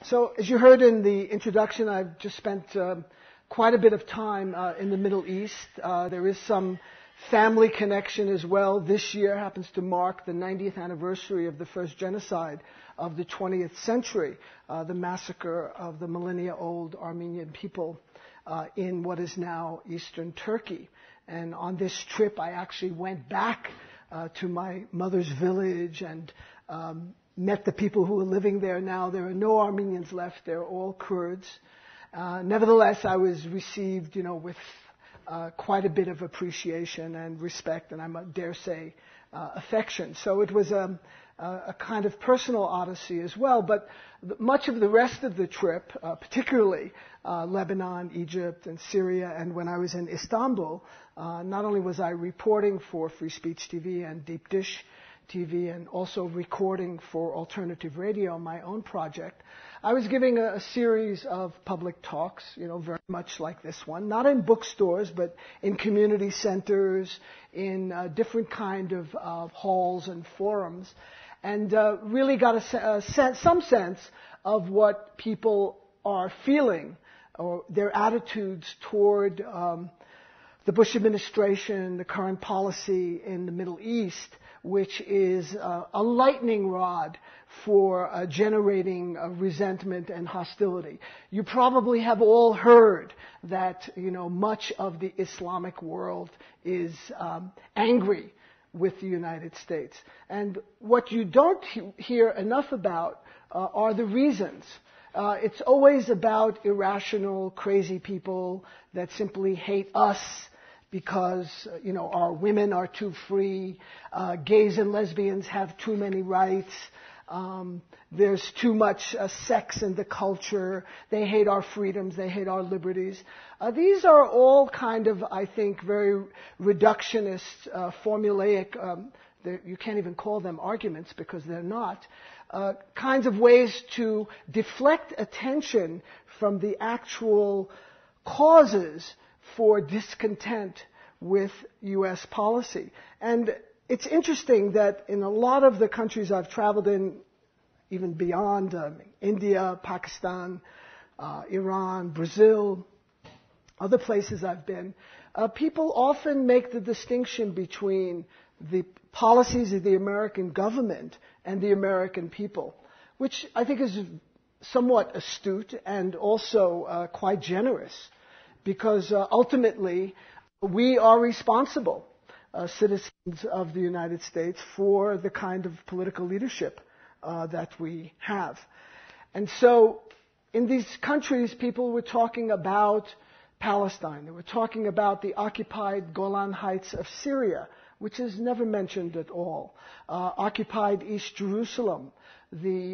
So, as you heard in the introduction, I've just spent quite a bit of time in the Middle East. There is some family connection as well. This year happens to mark the 90th anniversary of the first genocide of the 20th century, the massacre of the millennia-old Armenian people in what is now eastern Turkey. And on this trip, I actually went back to my mother's village and met the people who are living there now. There are no Armenians left. They're all Kurds. Nevertheless, I was received, with quite a bit of appreciation and respect, and I dare say affection. So it was a kind of personal odyssey as well. But much of the rest of the trip, particularly Lebanon, Egypt, and Syria, and when I was in Istanbul, not only was I reporting for Free Speech TV and Deep Dish TV and also recording for Alternative Radio, my own project, I was giving a series of public talks, very much like this one, not in bookstores, but in community centers, in different kind of halls and forums, and really got some sense of what people are feeling or their attitudes toward the Bush administration, the current policy in the Middle East, which is a lightning rod for generating resentment and hostility. You probably have all heard that, much of the Islamic world is angry with the United States. And what you don't hear enough about are the reasons. It's always about irrational, crazy people that simply hate us because, our women are too free, gays and lesbians have too many rights, there's too much sex in the culture, they hate our freedoms, they hate our liberties. These are all kind of, I think, very reductionist, formulaic, you can't even call them arguments because they're not, kinds of ways to deflect attention from the actual causes for discontent with U.S. policy. And it's interesting that in a lot of the countries I've traveled in, even beyond India, Pakistan, Iran, Brazil, other places I've been, people often make the distinction between the policies of the American government and the American people, which I think is somewhat astute and also quite generous. Because ultimately, we are responsible, citizens of the United States, for the kind of political leadership that we have. And so, in these countries, people were talking about Palestine. They were talking about the occupied Golan Heights of Syria, which is never mentioned at all. Occupied East Jerusalem.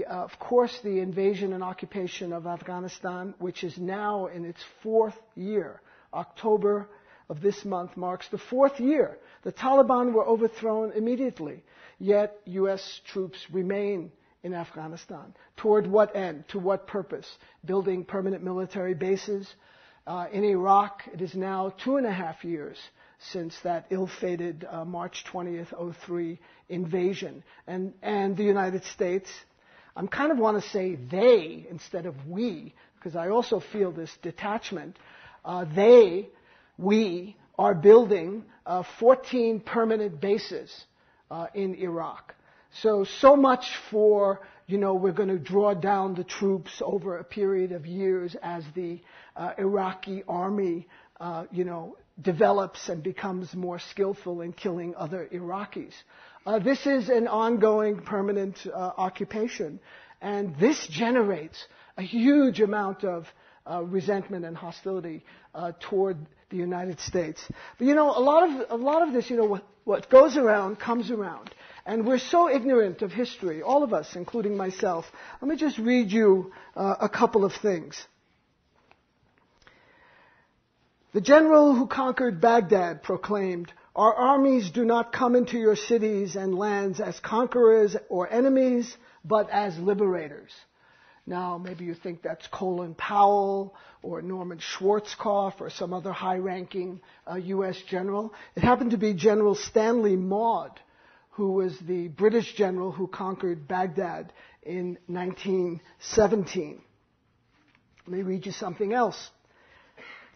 Of course, the invasion and occupation of Afghanistan, which is now in its fourth year. October of this month marks the fourth year. The Taliban were overthrown immediately, yet U.S. troops remain in Afghanistan. Toward what end? To what purpose? Building permanent military bases. In Iraq, it is now 2.5 years since that ill-fated March 20th, 2003 invasion. And the United States, I kind of want to say they instead of we, because I also feel this detachment. We are building 14 permanent bases in Iraq. So much for, we're going to draw down the troops over a period of years as the Iraqi army, develops and becomes more skillful in killing other Iraqis. This is an ongoing permanent occupation, and this generates a huge amount of resentment and hostility toward the United States. But a lot of this, what goes around comes around, and we're so ignorant of history, all of us, including myself. Let me just read you a couple of things. The general who conquered Baghdad proclaimed, "Our armies do not come into your cities and lands as conquerors or enemies, but as liberators." Now, maybe you think that's Colin Powell or Norman Schwarzkopf or some other high-ranking U.S. general. It happened to be General Stanley Maude, who was the British general who conquered Baghdad in 1917. Let me read you something else.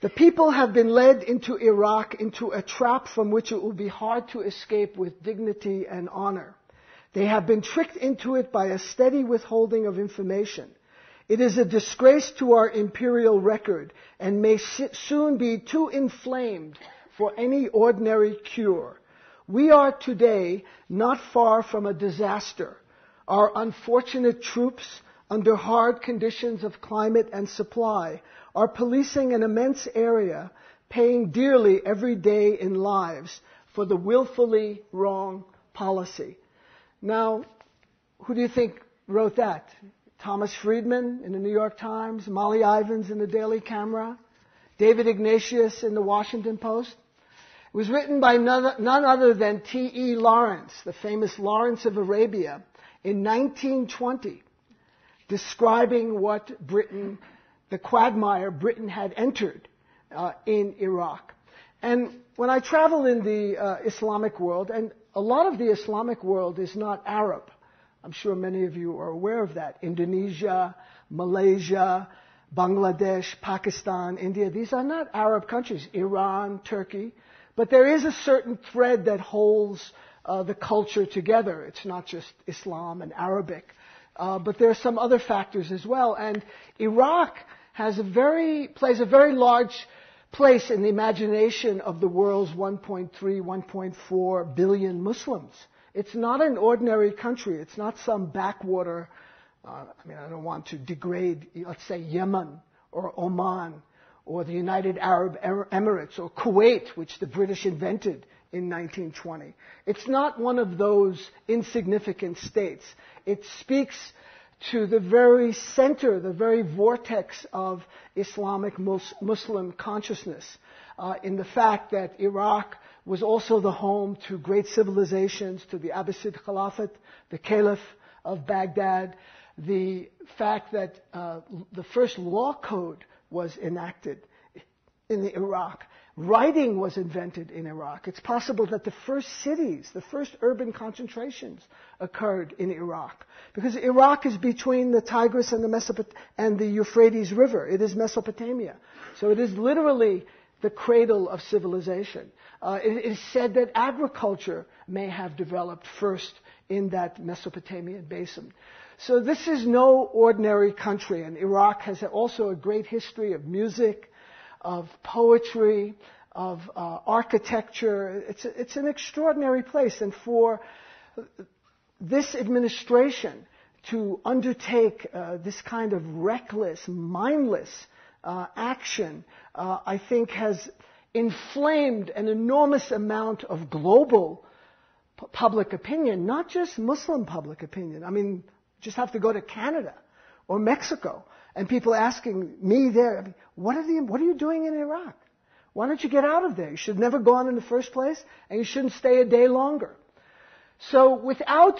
The people have been led into Iraq into a trap from which it will be hard to escape with dignity and honor. They have been tricked into it by a steady withholding of information. It is a disgrace to our imperial record and may soon be too inflamed for any ordinary cure. We are today not far from a disaster. Our unfortunate troops, under hard conditions of climate and supply, are policing an immense area, paying dearly every day in lives for the willfully wrong policy. Now, who do you think wrote that? Thomas Friedman in the New York Times, Molly Ivins in the Daily Camera, David Ignatius in the Washington Post. It was written by none other than T.E. Lawrence, the famous Lawrence of Arabia, in 1920, describing what Britain, the quagmire Britain had entered in Iraq. And when I travel in the Islamic world, and a lot of the Islamic world is not Arab, I'm sure many of you are aware of that. Indonesia, Malaysia, Bangladesh, Pakistan, India, these are not Arab countries. Iran, Turkey. But there is a certain thread that holds the culture together. It's not just Islam and Arabic. But there are some other factors as well. And Iraq plays a very large place in the imagination of the world's 1.3, 1.4 billion Muslims. It's not an ordinary country. It's not some backwater, I don't want to degrade, let's say, Yemen or Oman or the United Arab Emirates or Kuwait, which the British invented in 1920. It's not one of those insignificant states. It speaks to the very center, the very vortex of Islamic Muslim consciousness, in the fact that Iraq was also the home to great civilizations, to the Abbasid Caliphate, the Caliph of Baghdad, the fact that the first law code was enacted in Iraq. Writing was invented in Iraq. It's possible that the first cities, the first urban concentrations occurred in Iraq. Because Iraq is between the Tigris and the Euphrates River. It is Mesopotamia. So it is literally the cradle of civilization. It is said that agriculture may have developed first in that Mesopotamian basin. So this is no ordinary country, and Iraq has also a great history of music, of poetry, of architecture. It's an extraordinary place, and for this administration to undertake this kind of reckless, mindless action, I think has inflamed an enormous amount of global public opinion, not just Muslim public opinion. Just have to go to Canada or Mexico, and people asking me there, what are you doing in Iraq? Why don't you get out of there? You should have never gone in the first place, and you shouldn't stay a day longer. So without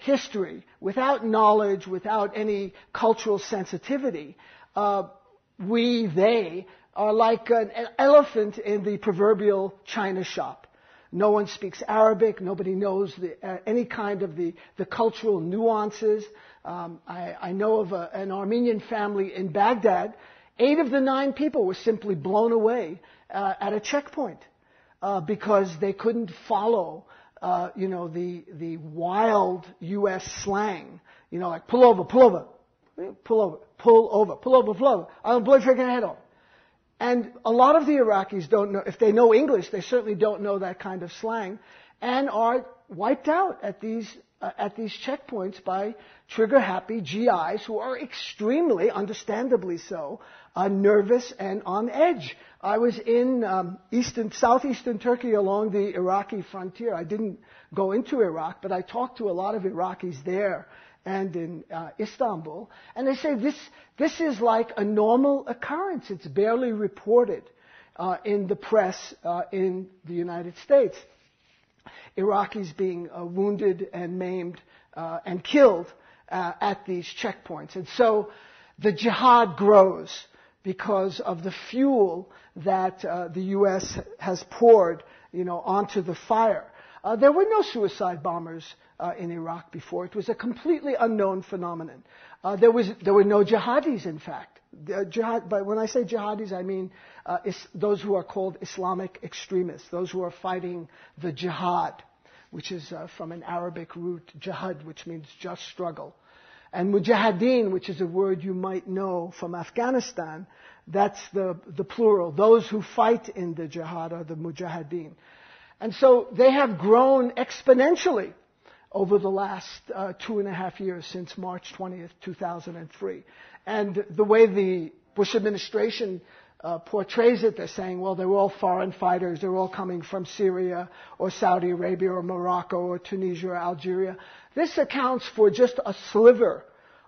history, without knowledge, without any cultural sensitivity, they are like an elephant in the proverbial china shop. No one speaks Arabic. Nobody knows any kind of the cultural nuances. I know of an Armenian family in Baghdad. 8 of the 9 people were simply blown away at a checkpoint because they couldn't follow, the wild U.S. slang. Like pull over, pull over, pull over, pull over, pull over, pull over. I'll blow your freaking head off. And a lot of the Iraqis don't know, if they know English, they certainly don't know that kind of slang, and are wiped out at these checkpoints by trigger-happy GIs who are extremely, understandably so, nervous and on edge. I was in southeastern Turkey along the Iraqi frontier. I didn't go into Iraq, but I talked to a lot of Iraqis there and in Istanbul, and they say this is like a normal occurrence. It's barely reported in the press in the United States. Iraqis being wounded and maimed and killed at these checkpoints. And so the jihad grows because of the fuel that the U.S. has poured, onto the fire. There were no suicide bombers in Iraq before. It was a completely unknown phenomenon. There were no jihadis, in fact. Jihad, but when I say jihadis, I mean those who are called Islamic extremists, those who are fighting the jihad, which is from an Arabic root, jihad, which means just struggle. And mujahideen, which is a word you might know from Afghanistan, that's the plural. Those who fight in the jihad are the mujahideen. And so they have grown exponentially over the last 2.5 years since March 20th, 2003. And the way the Bush administration portrays it, they're saying, well, they're all foreign fighters. They're all coming from Syria or Saudi Arabia or Morocco or Tunisia or Algeria. This accounts for just a sliver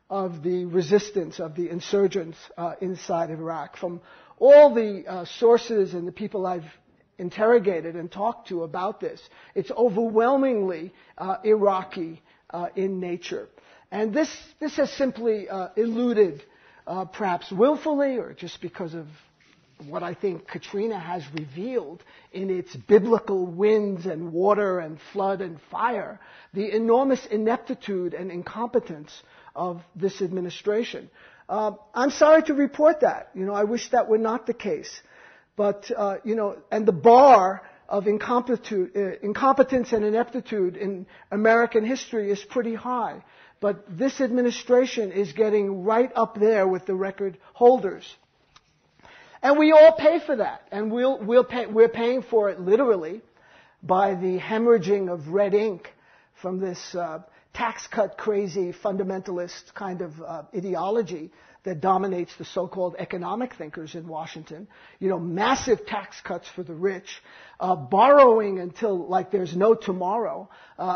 of the resistance of the insurgents inside of Iraq. From all the sources and the people I've interrogated and talked to about this, it's overwhelmingly Iraqi in nature. And this has simply eluded, perhaps willfully or just because of what I think Katrina has revealed in its biblical winds and water and flood and fire, the enormous ineptitude and incompetence of this administration. I'm sorry to report that. I wish that were not the case. But, and the bar of incompetence and ineptitude in American history is pretty high. But this administration is getting right up there with the record holders. And we all pay for that. And we're paying for it literally by the hemorrhaging of red ink from this tax cut crazy fundamentalist kind of ideology that dominates the so-called economic thinkers in Washington. Massive tax cuts for the rich, borrowing until like there's no tomorrow.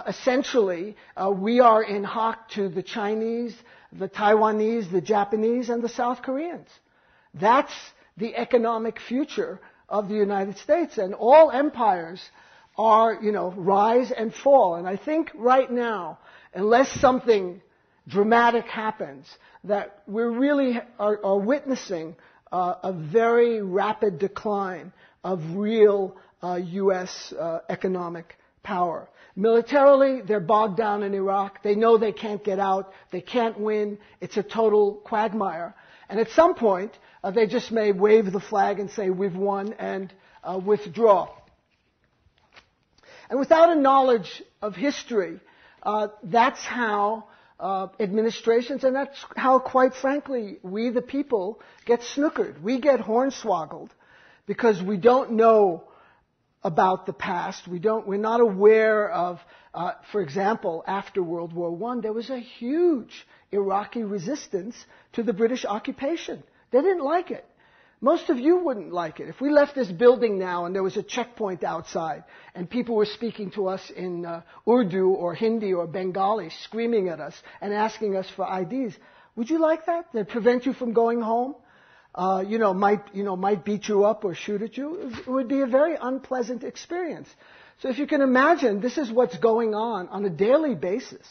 Essentially, we are in hock to the Chinese, the Taiwanese, the Japanese, and the South Koreans. That's the economic future of the United States. And all empires are, rise and fall. And I think right now, unless something dramatic happens, that we really are witnessing a very rapid decline of real U.S. economic power. Militarily, they're bogged down in Iraq. They know they can't get out. They can't win. It's a total quagmire. And at some point, they just may wave the flag and say, we've won, and withdraw. And without a knowledge of history, that's how administrations, and that's how, quite frankly, we the people get snookered. We get hornswoggled because we don't know about the past. We're not aware of, for example, after World War I, there was a huge Iraqi resistance to the British occupation. They didn't like it. Most of you wouldn't like it. If we left this building now and there was a checkpoint outside and people were speaking to us in Urdu or Hindi or Bengali, screaming at us and asking us for IDs, would you like that? They'd prevent you from going home? Might beat you up or shoot at you? It would be a very unpleasant experience. So if you can imagine, this is what's going on a daily basis.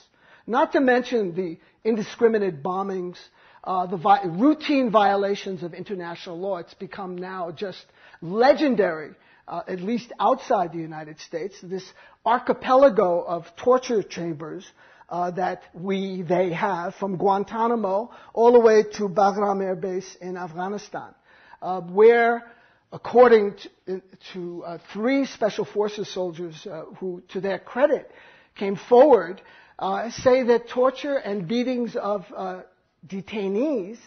Not to mention the indiscriminate bombings, the routine violations of international law. It's become now just legendary, at least outside the United States, this archipelago of torture chambers that they have from Guantanamo all the way to Bagram Air Base in Afghanistan, where, according to 3 Special Forces soldiers who, to their credit, came forward, say that torture and beatings of detainees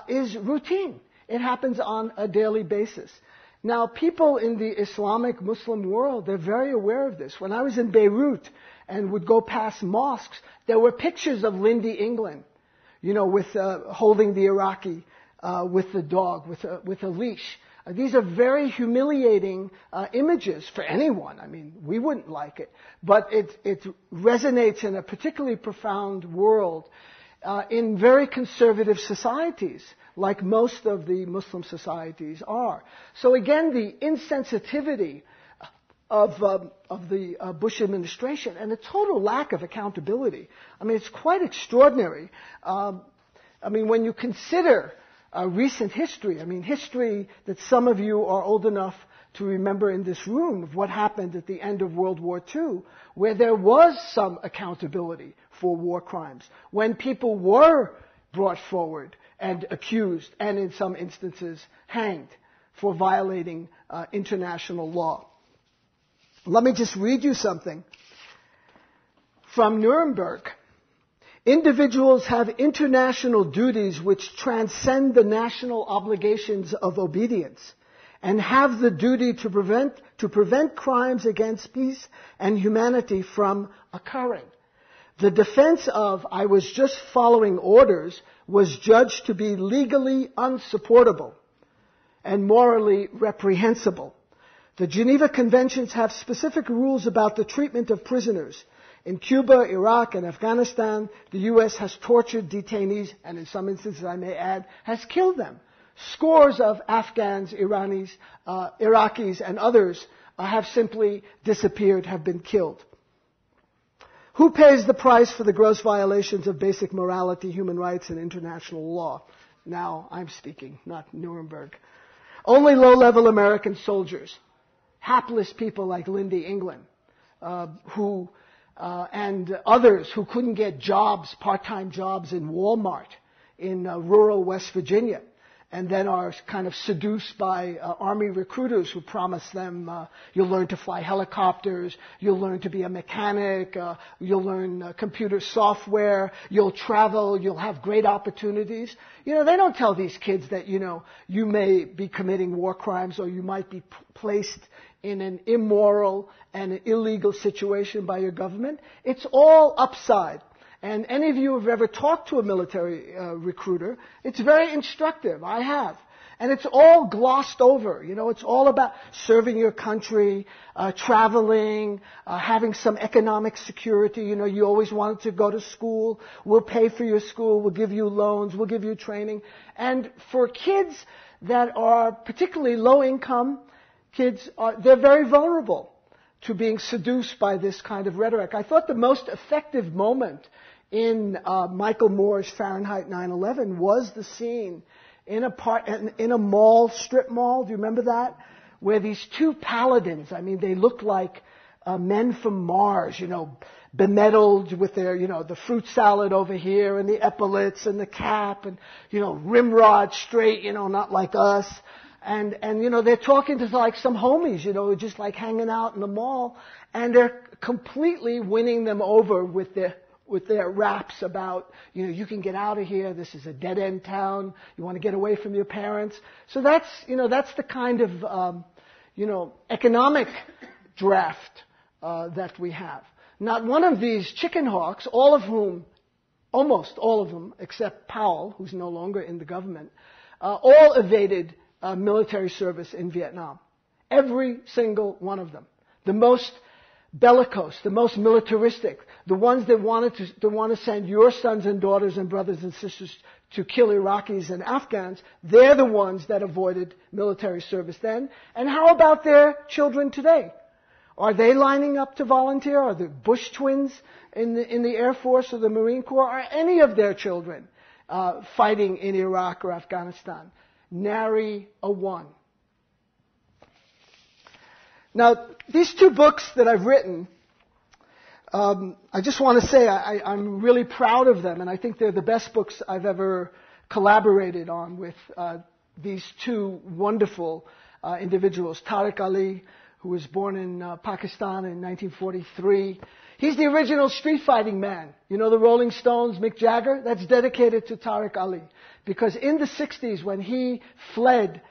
is routine. It happens on a daily basis. Now, people in the Islamic Muslim world, they're very aware of this. When I was in Beirut and would go past mosques, there were pictures of Lindy England, with holding the Iraqi with the dog, with a leash. These are very humiliating images for anyone. I mean, we wouldn't like it. But it resonates in a particularly profound world in very conservative societies, like most of the Muslim societies are. So again, the insensitivity of the Bush administration and the total lack of accountability. I mean, it's quite extraordinary. When you consider recent history, history that some of you are old enough to remember in this room of what happened at the end of World War II, where there was some accountability for war crimes, when people were brought forward and accused, and in some instances hanged for violating international law. Let me just read you something from Nuremberg. Individuals have international duties which transcend the national obligations of obedience and have the duty to prevent crimes against peace and humanity from occurring. The defense of "I was just following orders" was judged to be legally unsupportable and morally reprehensible. The Geneva Conventions have specific rules about the treatment of prisoners. In Cuba, Iraq, and Afghanistan, the U.S. has tortured detainees, and in some instances, I may add, has killed them. Scores of Afghans, Iraqis, and others have simply disappeared, have been killed. Who pays the price for the gross violations of basic morality, human rights, and international law? Now I'm speaking, not Nuremberg. Only low-level American soldiers, hapless people like Lindy England, and others who couldn't get jobs, part-time jobs in Walmart in rural West Virginia, and then are kind of seduced by Army recruiters who promise them you'll learn to fly helicopters, you'll learn to be a mechanic, you'll learn computer software, you'll travel, you'll have great opportunities. They don't tell these kids that, you may be committing war crimes or you might be placed in an immoral and an illegal situation by your government. It's all upside. And any of you who have ever talked to a military recruiter, it's very instructive. I have. And it's all glossed over. It's all about serving your country, traveling, having some economic security. You always wanted to go to school. We'll pay for your school. We'll give you loans. We'll give you training. And for kids that are particularly low income, they're very vulnerable to being seduced by this kind of rhetoric. I thought the most effective moment in Michael Moore's Fahrenheit 9/11 was the scene in a mall, strip mall. Do you remember that? Where these two paladins, they looked like men from Mars, bemedaled with their, the fruit salad over here and the epaulets and the cap and, rimrod straight, not like us. And they're talking to like some homies, just like hanging out in the mall, and they're completely winning them over with their raps about, you can get out of here. This is a dead-end town. You want to get away from your parents. So that's the kind of, economic draft that we have. Not one of these chicken hawks, almost all of them, except Powell, who's no longer in the government, all evaded military service in Vietnam. Every single one of them. The most bellicose, the most militaristic, the ones that want to send your sons and daughters and brothers and sisters to kill Iraqis and Afghans, they're the ones that avoided military service then. And how about their children today? Are they lining up to volunteer? Are the Bush twins in the Air Force or the Marine Corps? Are any of their children fighting in Iraq or Afghanistan? Nary a one. Now, these two books that I've written, I just want to say I'm really proud of them, and I think they're the best books I've ever collaborated on with these two wonderful individuals. Tariq Ali, who was born in Pakistan in 1943. He's the original street fighting man. The Rolling Stones, Mick Jagger? That's dedicated to Tariq Ali. Because in the 60s, when he fled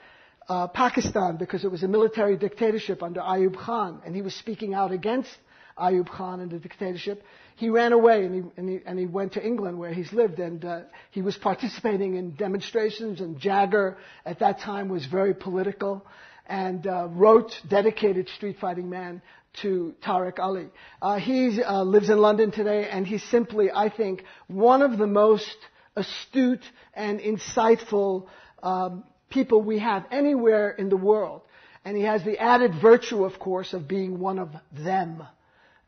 Pakistan because it was a military dictatorship under Ayub Khan, and he was speaking out against Ayub Khan and the dictatorship, he ran away and he went to England where he's lived, and he was participating in demonstrations, and Jagger at that time was very political and wrote dedicated Street Fighting Man to Tariq Ali. He lives in London today, and he's simply, I think, one of the most astute and insightful people we have anywhere in the world. And he has the added virtue, of course, of being one of them,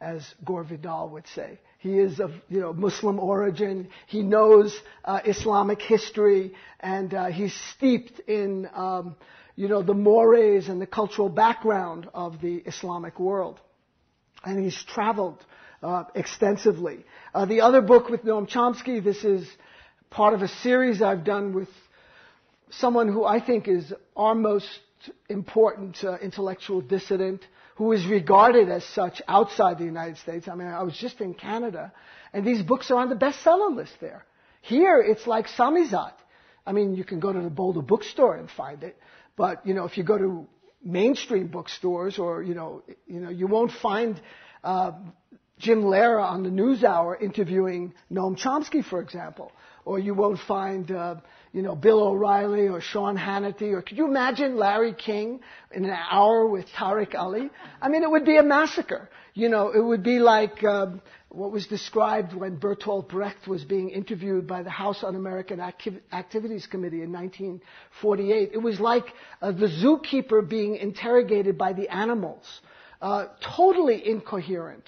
as Gore Vidal would say. He is of Muslim origin. He knows Islamic history, and he's steeped in the mores and the cultural background of the Islamic world. And he's traveled extensively. The other book with Noam Chomsky, this is part of a series I've done with someone who I think is our most important intellectual dissident, who is regarded as such outside the United States. I mean, I was just in Canada, and these books are on the bestseller list there. Here, it's like samizdat. I mean, you can go to the Boulder bookstore and find it, but, if you go to mainstream bookstores or, you won't find Jim Lehrer on the NewsHour interviewing Noam Chomsky, for example. Or you won't find, Bill O'Reilly or Sean Hannity. Or could you imagine Larry King in an hour with Tariq Ali? I mean, it would be a massacre. It would be like what was described when Bertolt Brecht was being interviewed by the House Un-American Activities Committee in 1948. It was like the zookeeper being interrogated by the animals. Totally incoherent.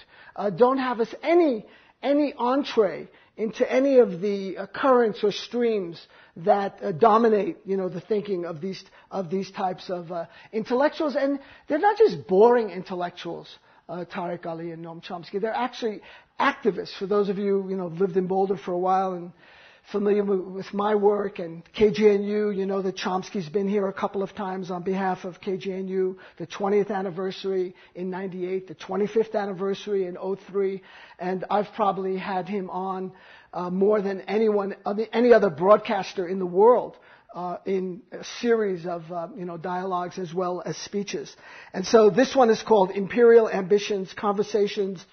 Don't have us any entree into any of the currents or streams that dominate, the thinking of these types of intellectuals. And they're not just boring intellectuals, Tariq Ali and Noam Chomsky. They're actually activists. For those of you, who've lived in Boulder for a while and familiar with my work and KGNU, you know that Chomsky's been here a couple of times on behalf of KGNU, the 20th anniversary in 98, the 25th anniversary in 03, and I've probably had him on more than any other broadcaster in the world in a series of dialogues as well as speeches. And so this one is called Imperial Ambitions, Conversations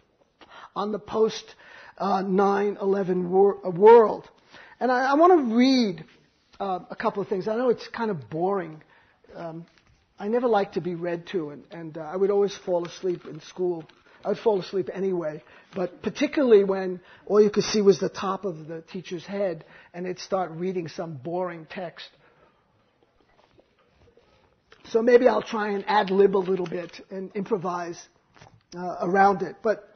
on the Post 9/11 World. And I want to read a couple of things. I know it's kind of boring. I never like to be read to, and I would always fall asleep in school. I would fall asleep anyway, but particularly when all you could see was the top of the teacher's head, and they'd start reading some boring text. So maybe I'll try and ad-lib a little bit and improvise around it. But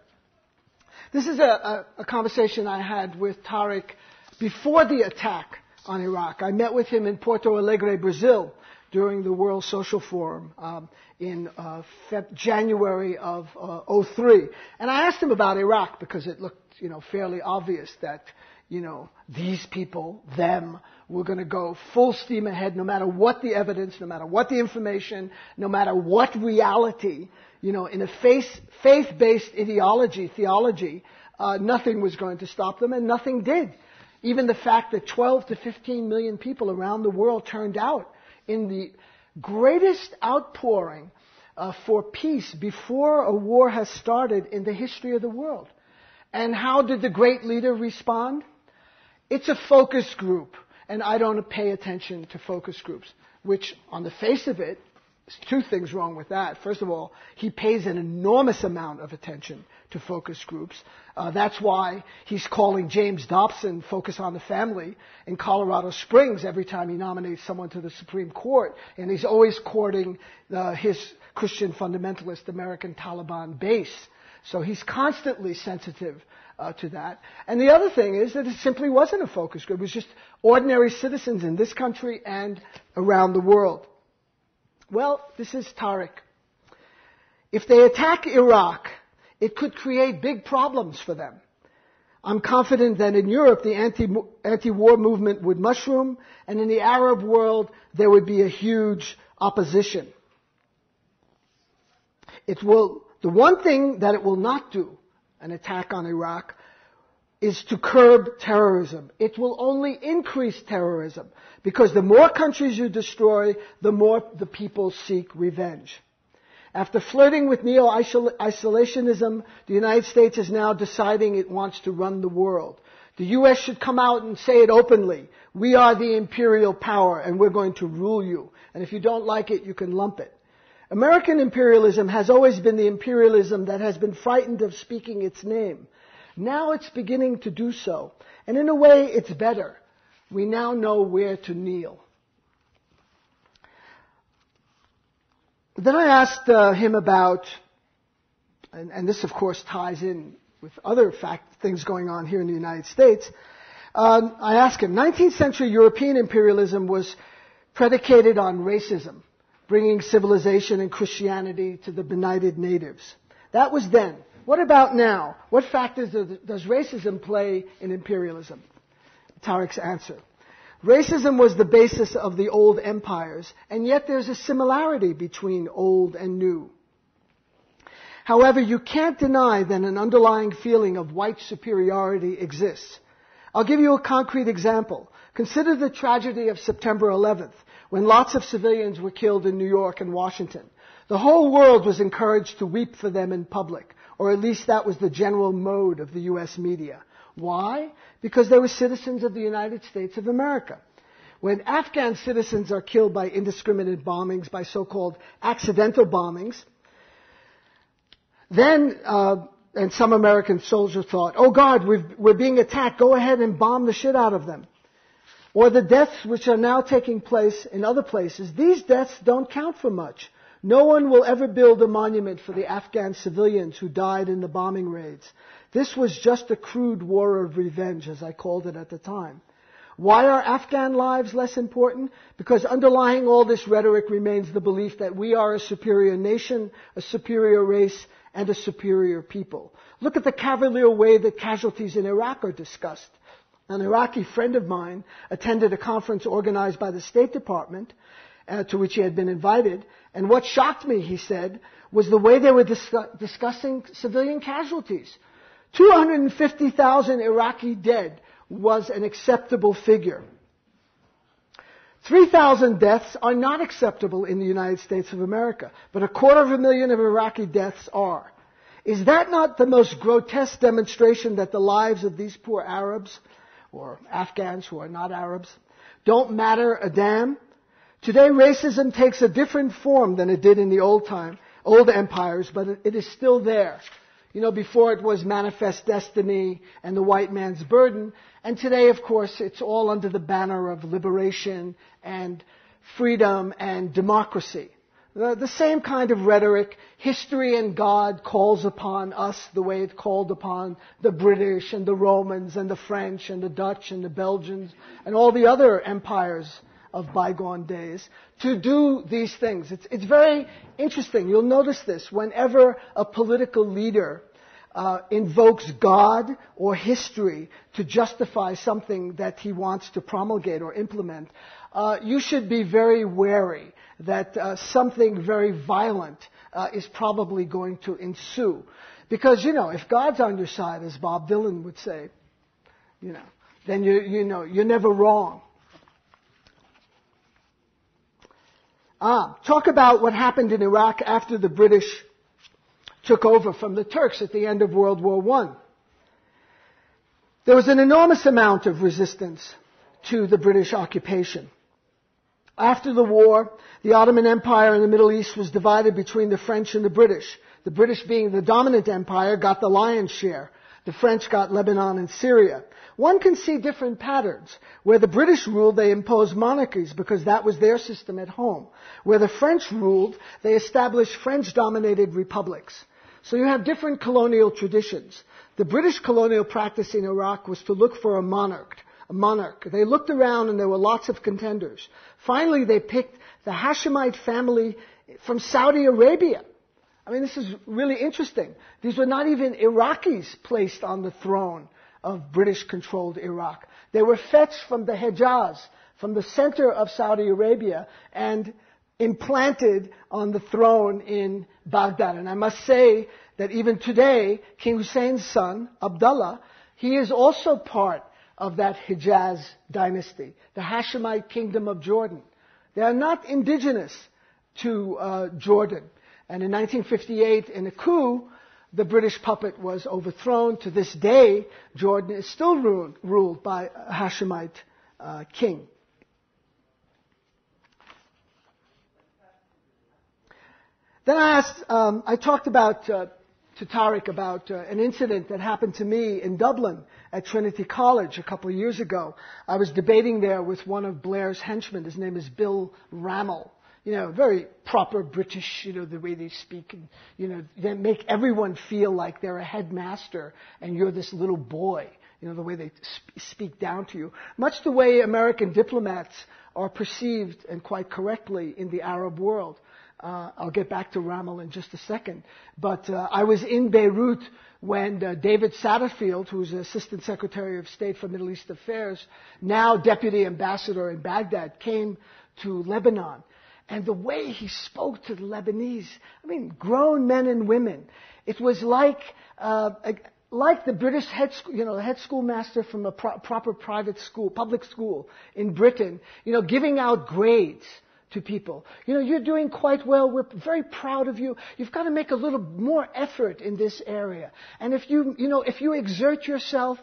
this is a conversation I had with Tariq before the attack on Iraq. I met with him in Porto Alegre, Brazil, during the World Social Forum in January of 03. And I asked him about Iraq because it looked, fairly obvious that, these people, them, were going to go full steam ahead no matter what the evidence, no matter what the information, no matter what reality, in a faith-based theology, nothing was going to stop them, and nothing did. Even the fact that 12 to 15 million people around the world turned out in the greatest outpouring for peace before a war has started in the history of the world. And how did the great leader respond? It's a focus group, and I don't pay attention to focus groups, which on the face of it, there's two things wrong with that. First of all, he pays an enormous amount of attention to focus groups. That's why he's calling James Dobson Focus on the Family in Colorado Springs every time he nominates someone to the Supreme Court. And he's always courting his Christian fundamentalist American Taliban base. So he's constantly sensitive to that. And the other thing is that it simply wasn't a focus group. It was just ordinary citizens in this country and around the world. Well, this is Tariq. If they attack Iraq, it could create big problems for them. I'm confident that in Europe, the anti-war movement would mushroom, and in the Arab world, there would be a huge opposition. The one thing that it will not do, an attack on Iraq, is to curb terrorism. It will only increase terrorism, because the more countries you destroy, the more the people seek revenge. After flirting with neo-isolationism, the United States is now deciding it wants to run the world. The U.S. should come out and say it openly. We are the imperial power, and we're going to rule you. And if you don't like it, you can lump it. American imperialism has always been the imperialism that has been frightened of speaking its name. Now it's beginning to do so. And in a way, it's better. We now know where to kneel. Then I asked him about, and this of course ties in with other things going on here in the United States. I asked him, 19th century European imperialism was predicated on racism, bringing civilization and Christianity to the benighted natives. That was then. What about now? What factors does racism play in imperialism? Tariq's answer. Racism was the basis of the old empires, and yet there's a similarity between old and new. However, you can't deny that an underlying feeling of white superiority exists. I'll give you a concrete example. Consider the tragedy of September 11th, when lots of civilians were killed in New York and Washington. The whole world was encouraged to weep for them in public, or at least that was the general mode of the U.S. media. Why? Because they were citizens of the United States of America. When Afghan citizens are killed by indiscriminate bombings, by so-called accidental bombings, then, and some American soldiers thought, oh God, we're being attacked, go ahead and bomb the shit out of them. Or the deaths which are now taking place in other places, these deaths don't count for much. No one will ever build a monument for the Afghan civilians who died in the bombing raids. This was just a crude war of revenge, as I called it at the time. Why are Afghan lives less important? Because underlying all this rhetoric remains the belief that we are a superior nation, a superior race, and a superior people. Look at the cavalier way that casualties in Iraq are discussed. An Iraqi friend of mine attended a conference organized by the State Department, to which he had been invited, and what shocked me, he said, was the way they were discussing civilian casualties. 250,000 Iraqi dead was an acceptable figure. 3,000 deaths are not acceptable in the United States of America, but 250,000 of Iraqi deaths are. Is that not the most grotesque demonstration that the lives of these poor Arabs, or Afghans who are not Arabs, don't matter a damn? Today, racism takes a different form than it did in the old empires, but it is still there. You know, before it was manifest destiny and the white man's burden. And today, of course, it's all under the banner of liberation and freedom and democracy. The same kind of rhetoric, history and God calls upon us the way it called upon the British and the Romans and the French and the Dutch and the Belgians and all the other empires of bygone days to do these things. It's very interesting. You'll notice this whenever a political leader invokes God or history to justify something that he wants to promulgate or implement. You should be very wary that something very violent is probably going to ensue. Because, you know, if God's on your side, as Bob Dylan would say, you know, then you're never wrong. Talk about what happened in Iraq after the British took over from the Turks at the end of World War I. There was an enormous amount of resistance to the British occupation. After the war, the Ottoman Empire in the Middle East was divided between the French and the British. The British, being the dominant empire, got the lion's share. The French got Lebanon and Syria. One can see different patterns. Where the British ruled, they imposed monarchies because that was their system at home. Where the French ruled, they established French-dominated republics. So you have different colonial traditions. The British colonial practice in Iraq was to look for a monarch. They looked around and there were lots of contenders. Finally, they picked the Hashemite family from Saudi Arabia. I mean, this is really interesting. These were not even Iraqis placed on the throne of British-controlled Iraq. They were fetched from the Hejaz, from the center of Saudi Arabia, and implanted on the throne in Baghdad. And I must say that even today, King Hussein's son, Abdullah, he is also part of that Hejaz dynasty, the Hashemite kingdom of Jordan. They are not indigenous to Jordan. And in 1958, in a coup, the British puppet was overthrown. To this day, Jordan is still ruled by a Hashemite king. Then I talked about to Tariq about an incident that happened to me in Dublin at Trinity College a couple of years ago. I was debating there with one of Blair's henchmen. His name is Bill Rammell. You know, very proper British, you know, the way they speak. And, you know, they make everyone feel like they're a headmaster and you're this little boy. You know, the way they speak down to you. Much the way American diplomats are perceived, and quite correctly, in the Arab world. I'll get back to Ramel in just a second. But I was in Beirut when David Satterfield, who's Assistant Secretary of State for Middle East Affairs, now Deputy Ambassador in Baghdad, came to Lebanon. And the way he spoke to the Lebanese, I mean, grown men and women, it was like the British head schoolmaster from a proper private school, public school in Britain, giving out grades to people. You're doing quite well. We're very proud of you. You've got to make a little more effort in this area. And if you exert yourself,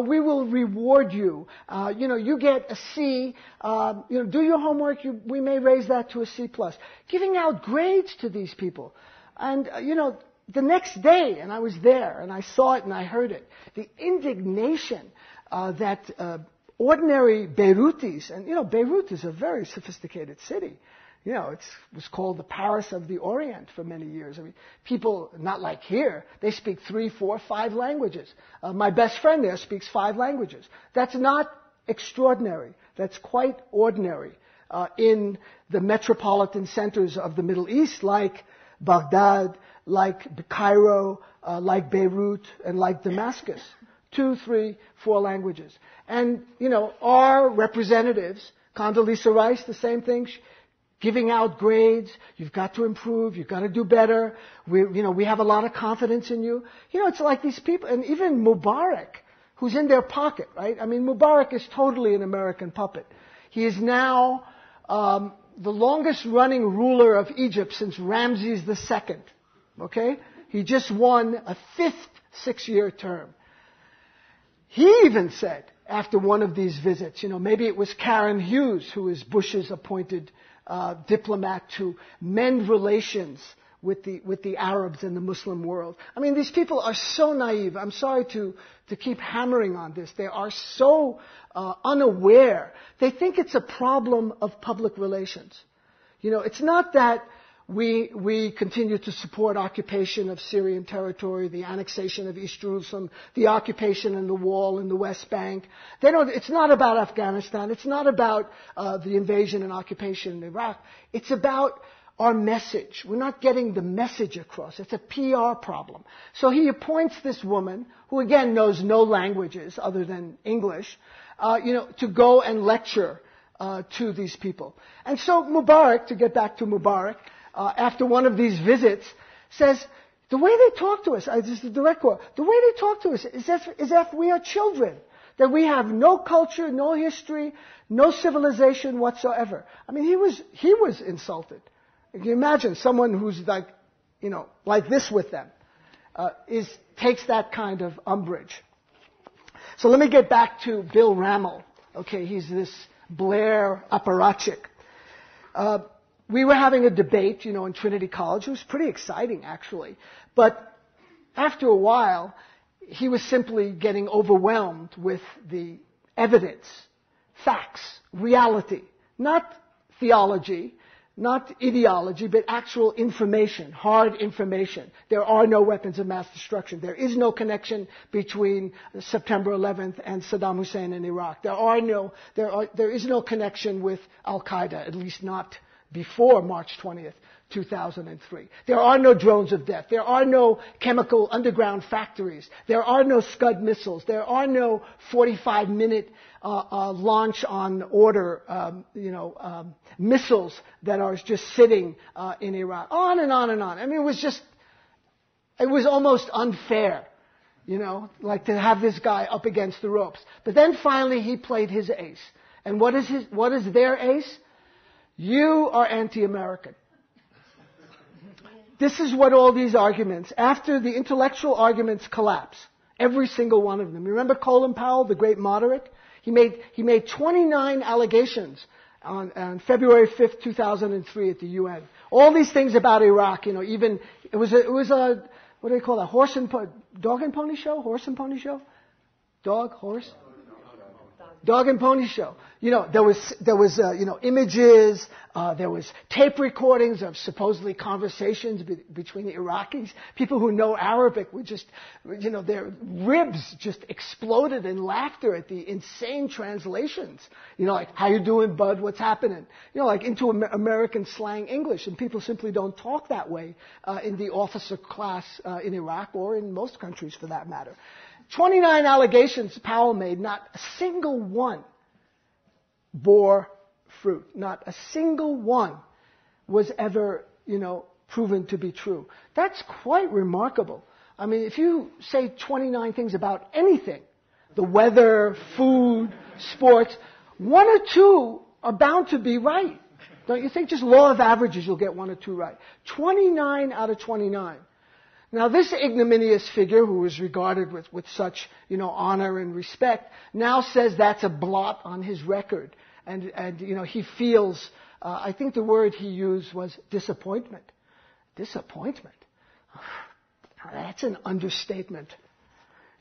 we will reward you. You get a C. Do your homework. We may raise that to a C+. Giving out grades to these people. And, the next day, and I was there, and I saw it and I heard it, the indignation that ordinary Beirutis, and Beirut is a very sophisticated city. It was called the Paris of the Orient for many years. I mean, people, not like here, they speak 3, 4, 5 languages. My best friend there speaks 5 languages. That's not extraordinary. That's quite ordinary in the metropolitan centers of the Middle East, like Baghdad, like Cairo, like Beirut, and like Damascus. 2, 3, 4 languages. And, our representatives, Condoleezza Rice, the same thing, giving out grades. You've got to improve. You've got to do better. We have a lot of confidence in you. It's like these people, and even Mubarak, who's in their pocket, right? I mean, Mubarak is totally an American puppet. He is now the longest running ruler of Egypt since Ramses II. Okay? He just won a 5th 6-year term. He even said, after one of these visits, maybe it was Karen Hughes, who is Bush's appointed diplomat to mend relations with the Arabs and the Muslim world. I mean, these people are so naive. I'm sorry to keep hammering on this. They are so unaware. They think it's a problem of public relations. It's not that we continue to support occupation of Syrian territory, the annexation of East Jerusalem, the occupation and the wall in the West Bank. It's not about Afghanistan. It's not about the invasion and occupation in Iraq. It's about our message. We're not getting the message across. It's a PR problem. So he appoints this woman, who again knows no languages other than English, to go and lecture to these people. And so Mubarak, to get back to Mubarak, after one of these visits, says, the way they talk to us, this is the direct quote, the way they talk to us is as if we are children, that we have no culture, no history, no civilization whatsoever. I mean, he was insulted. Can you imagine someone who's like this with them, takes that kind of umbrage. So let me get back to Bill Ramel. Okay, he's this Blair apparatchik. We were having a debate, in Trinity College. It was pretty exciting, actually. But after a while, he was simply getting overwhelmed with the evidence, facts, reality, not theology, not ideology, but actual information, hard information. There are no weapons of mass destruction. There is no connection between September 11th and Saddam Hussein in Iraq. There is no connection with Al-Qaeda, at least not before March 20th, 2003. There are no drones of death. There are no chemical underground factories. There are no Scud missiles. There are no 45-minute launch on order, missiles that are just sitting in Iraq. On and on and on. I mean, it was almost unfair, like to have this guy up against the ropes. But then finally he played his ace. And what is their ace? You are anti-American. This is what all these arguments, after the intellectual arguments collapse, every single one of them. You remember Colin Powell, the great moderate? He made 29 allegations on February 5th, 2003 at the UN. All these things about Iraq, even, it was a, what do they call that? Dog and pony show? Horse and pony show? Dog, horse? Dog and pony show. there was images, there was tape recordings of supposedly conversations between the Iraqis. People who know Arabic were just, their ribs just exploded in laughter at the insane translations. Like, how you doing, bud? What's happening? Like into American slang English. And people simply don't talk that way in the officer class in Iraq or in most countries for that matter. 29 allegations Powell made, not a single one bore fruit. Not a single one was ever, proven to be true. That's quite remarkable. I mean, if you say 29 things about anything, the weather, food, sports, one or two are bound to be right. Don't you think? Just law of averages, you'll get one or two right. 29 out of 29. Now, this ignominious figure, who was regarded with such, honor and respect, now says that's a blot on his record. And he feels, I think the word he used was disappointment. Disappointment? That's an understatement.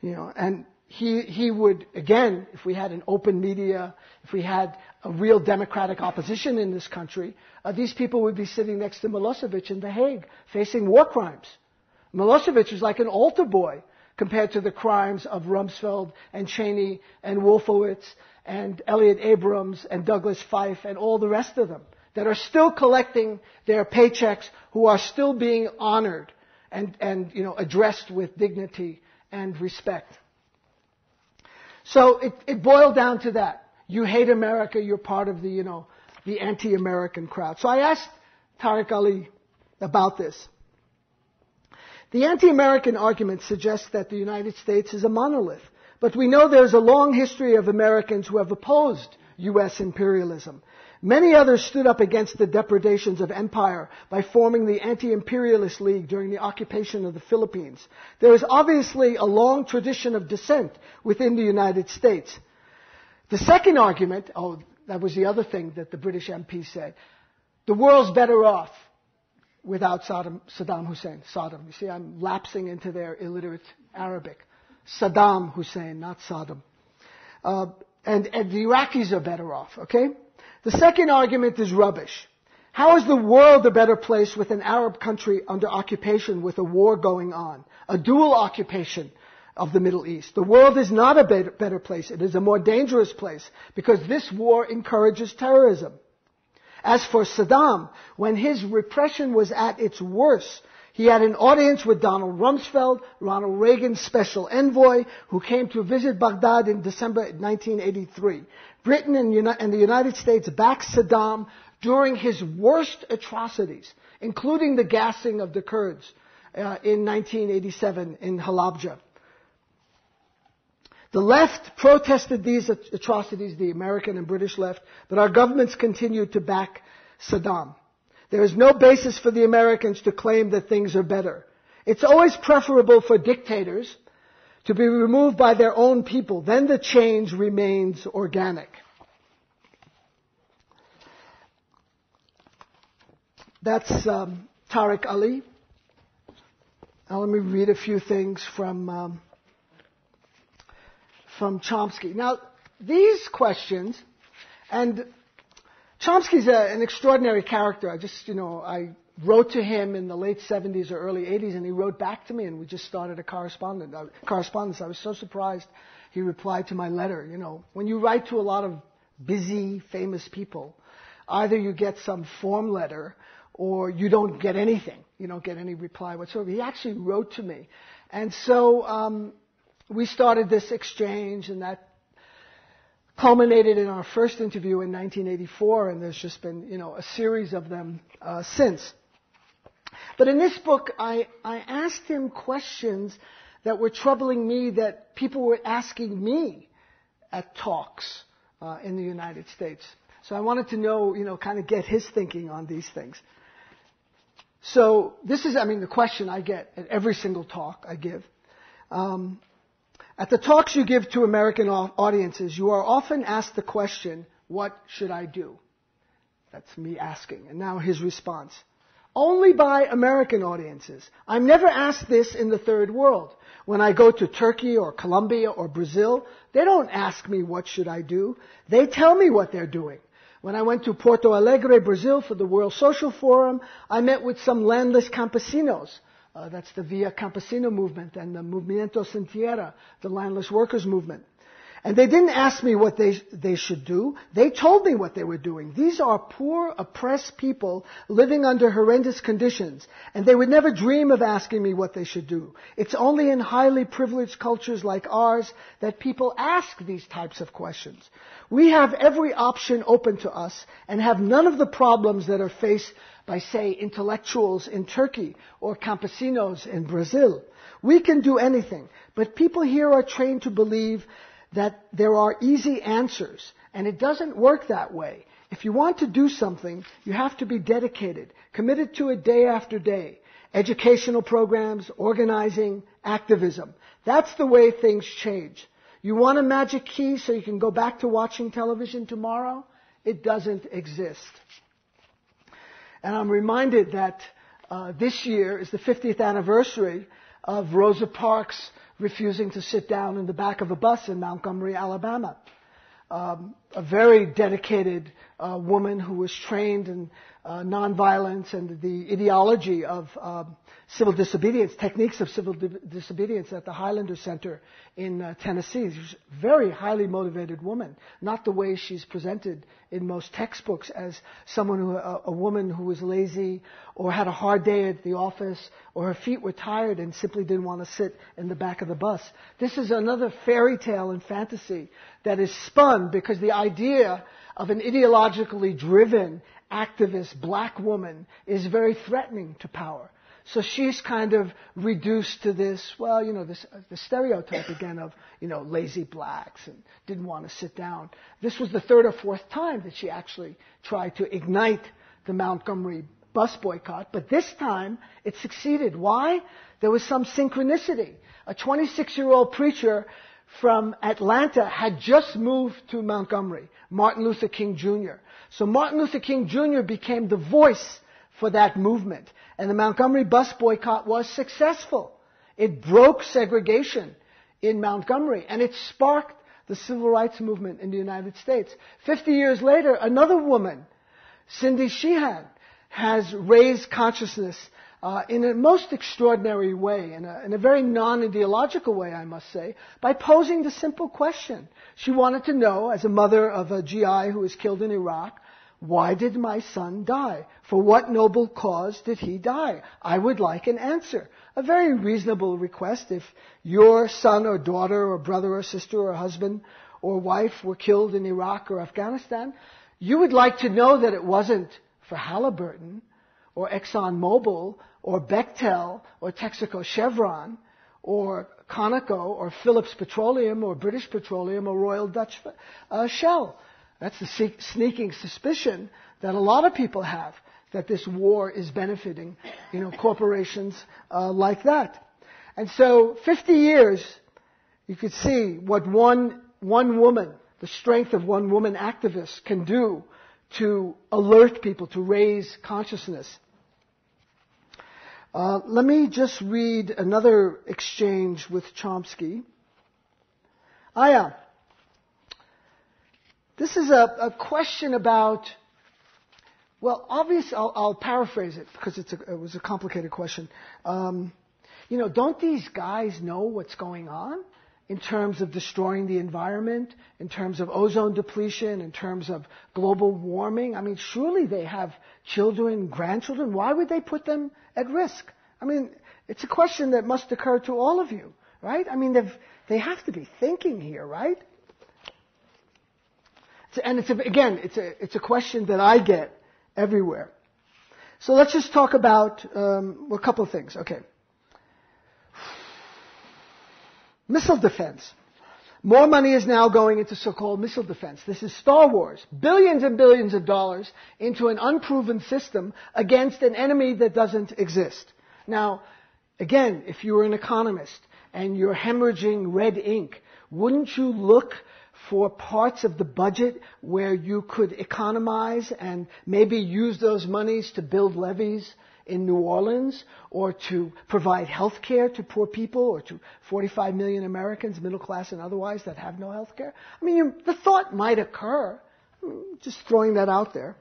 And he would, again, if we had an open media, if we had a real democratic opposition in this country, these people would be sitting next to Milosevic in The Hague, facing war crimes. Milosevic is like an altar boy compared to the crimes of Rumsfeld and Cheney and Wolfowitz and Elliot Abrams and Douglas Feith and all the rest of them that are still collecting their paychecks, who are still being honored and addressed with dignity and respect. So it boiled down to that. You hate America, you're part of the anti-American crowd. So I asked Tariq Ali about this. The anti-American argument suggests that the United States is a monolith, but we know there's a long history of Americans who have opposed U.S. imperialism. Many others stood up against the depredations of empire by forming the Anti-Imperialist League during the occupation of the Philippines. There is obviously a long tradition of dissent within the United States. The second argument, that was the other thing that the British MP said, the world's better off without Saddam Hussein. Saddam. You see, I'm lapsing into their illiterate Arabic. Saddam Hussein, not Saddam. And the Iraqis are better off, okay? The second argument is rubbish. How is the world a better place with an Arab country under occupation with a war going on? A dual occupation of the Middle East. The world is not a better place. It is a more dangerous place because this war encourages terrorism. As for Saddam, when his repression was at its worst, he had an audience with Donald Rumsfeld, Ronald Reagan's special envoy, who came to visit Baghdad in December 1983. Britain and the United States backed Saddam during his worst atrocities, including the gassing of the Kurds in 1987 in Halabja. The left protested these atrocities, the American and British left, but our governments continued to back Saddam. There is no basis for the Americans to claim that things are better. It's always preferable for dictators to be removed by their own people. Then the change remains organic. That's Tariq Ali. Now let me read a few things from Chomsky. Now, these questions, and Chomsky's an extraordinary character. I wrote to him in the late 70s or early 80s, and he wrote back to me, and we just started a correspondence. I was so surprised he replied to my letter. When you write to a lot of busy, famous people, either you get some form letter or you don't get anything. You don't get any reply whatsoever. He actually wrote to me. And so we started this exchange, and that culminated in our first interview in 1984, and there's just been, a series of them since. But in this book, I asked him questions that were troubling me, that people were asking me at talks in the United States. So I wanted to know, kind of get his thinking on these things. So this is, the question I get at every single talk I give. At the talks you give to American audiences, you are often asked the question, what should I do? That's me asking. And now his response. only by American audiences. I'm never asked this in the third world. When I go to Turkey or Colombia or Brazil, they don't ask me what should I do. They tell me what they're doing. When I went to Porto Alegre, Brazil for the World Social Forum, I met with some landless campesinos. That's the Via Campesino movement and the Movimiento Sin Tierra, the landless workers movement. And they didn't ask me what they should do. They told me what they were doing. These are poor, oppressed people living under horrendous conditions. And they would never dream of asking me what they should do. It's only in highly privileged cultures like ours that people ask these types of questions. We have every option open to us and have none of the problems that are faced by, say, intellectuals in Turkey or campesinos in Brazil. We can do anything. But people here are trained to believe that there are easy answers, and it doesn't work that way. If you want to do something, you have to be dedicated, committed to it day after day. Educational programs, organizing, activism. That's the way things change. You want a magic key so you can go back to watching television tomorrow? It doesn't exist. And I'm reminded that this year is the 50th anniversary of Rosa Parks refusing to sit down in the back of a bus in Montgomery, Alabama. A very dedicated woman who was trained in nonviolence and the ideology of civil disobedience, techniques of civil disobedience at the Highlander Center in Tennessee. She's a very highly motivated woman, not the way she's presented in most textbooks as a woman who was lazy or had a hard day at the office or her feet were tired and simply didn't want to sit in the back of the bus. This is another fairy tale and fantasy that is spun because the idea of an ideologically driven activist black woman is very threatening to power. So she's kind of reduced to this, the stereotype again of, lazy blacks and didn't want to sit down. This was the third or fourth time that she actually tried to ignite the Montgomery bus boycott, but this time it succeeded. Why? There was some synchronicity. A 26-year-old preacher from Atlanta had just moved to Montgomery, Martin Luther King Jr. So Martin Luther King Jr. became the voice for that movement. And the Montgomery bus boycott was successful. It broke segregation in Montgomery, and it sparked the civil rights movement in the United States. 50 years later, another woman, Cindy Sheehan, has raised consciousness in a most extraordinary way, in a very non-ideological way, I must say, by posing the simple question. She wanted to know, as a mother of a GI who was killed in Iraq, why did my son die? For what noble cause did he die? I would like an answer. A very reasonable request. If your son or daughter or brother or sister or husband or wife were killed in Iraq or Afghanistan, you would like to know that it wasn't for Halliburton or ExxonMobil or Bechtel or Texaco Chevron or Conoco or Phillips Petroleum or British Petroleum or Royal Dutch Shell. That's the sneaking suspicion that a lot of people have, that this war is benefiting, corporations like that. And so 50 years, you could see what one woman, the strength of one woman activist can do to alert people, to raise consciousness. Let me just read another exchange with Chomsky. This is a question about, obviously, I'll paraphrase it because it was a complicated question. Don't these guys know what's going on in terms of destroying the environment, in terms of ozone depletion, in terms of global warming? I mean, surely they have children, grandchildren. Why would they put them at risk? I mean, it's a question that must occur to all of you, right? I mean, they have to be thinking here, right? And it's a question that I get everywhere. So let's just talk about a couple of things. Okay. Missile defense. More money is now going into so-called missile defense. This is Star Wars. Billions and billions of dollars into an unproven system against an enemy that doesn't exist. Now, again, if you were an economist and you're hemorrhaging red ink, wouldn't you look for parts of the budget where you could economize and maybe use those monies to build levees in New Orleans, or to provide health care to poor people, or to 45 million Americans, middle class and otherwise, that have no health care? I mean, the thought might occur. Just throwing that out there.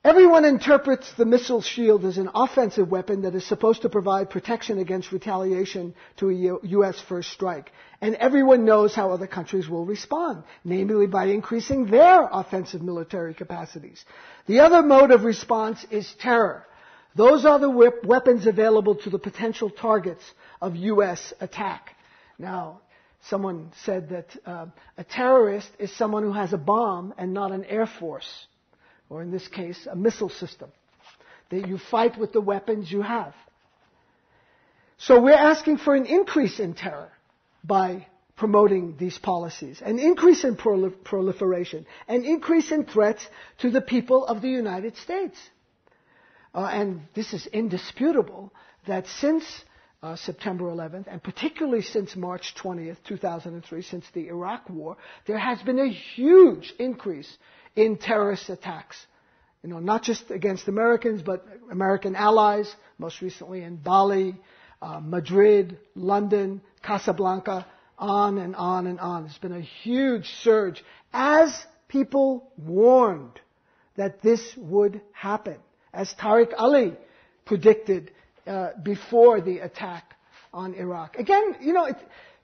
Everyone interprets the missile shield as an offensive weapon that is supposed to provide protection against retaliation to a U.S. first strike. And everyone knows how other countries will respond, namely by increasing their offensive military capacities. The other mode of response is terror. Those are the weapons available to the potential targets of U.S. attack. Now, someone said that a terrorist is someone who has a bomb and not an air force, or in this case, a missile system. That you fight with the weapons you have. So we're asking for an increase in terror by promoting these policies, an increase in proliferation, an increase in threats to the people of the United States. And this is indisputable that since September 11th, and particularly since March 20th, 2003, since the Iraq War, there has been a huge increase in terrorist attacks. You know, not just against Americans, but American allies, most recently in Bali, Madrid, London, Casablanca, on and on and on. There's been a huge surge as people warned that this would happen, as Tariq Ali predicted before the attack on Iraq. Again,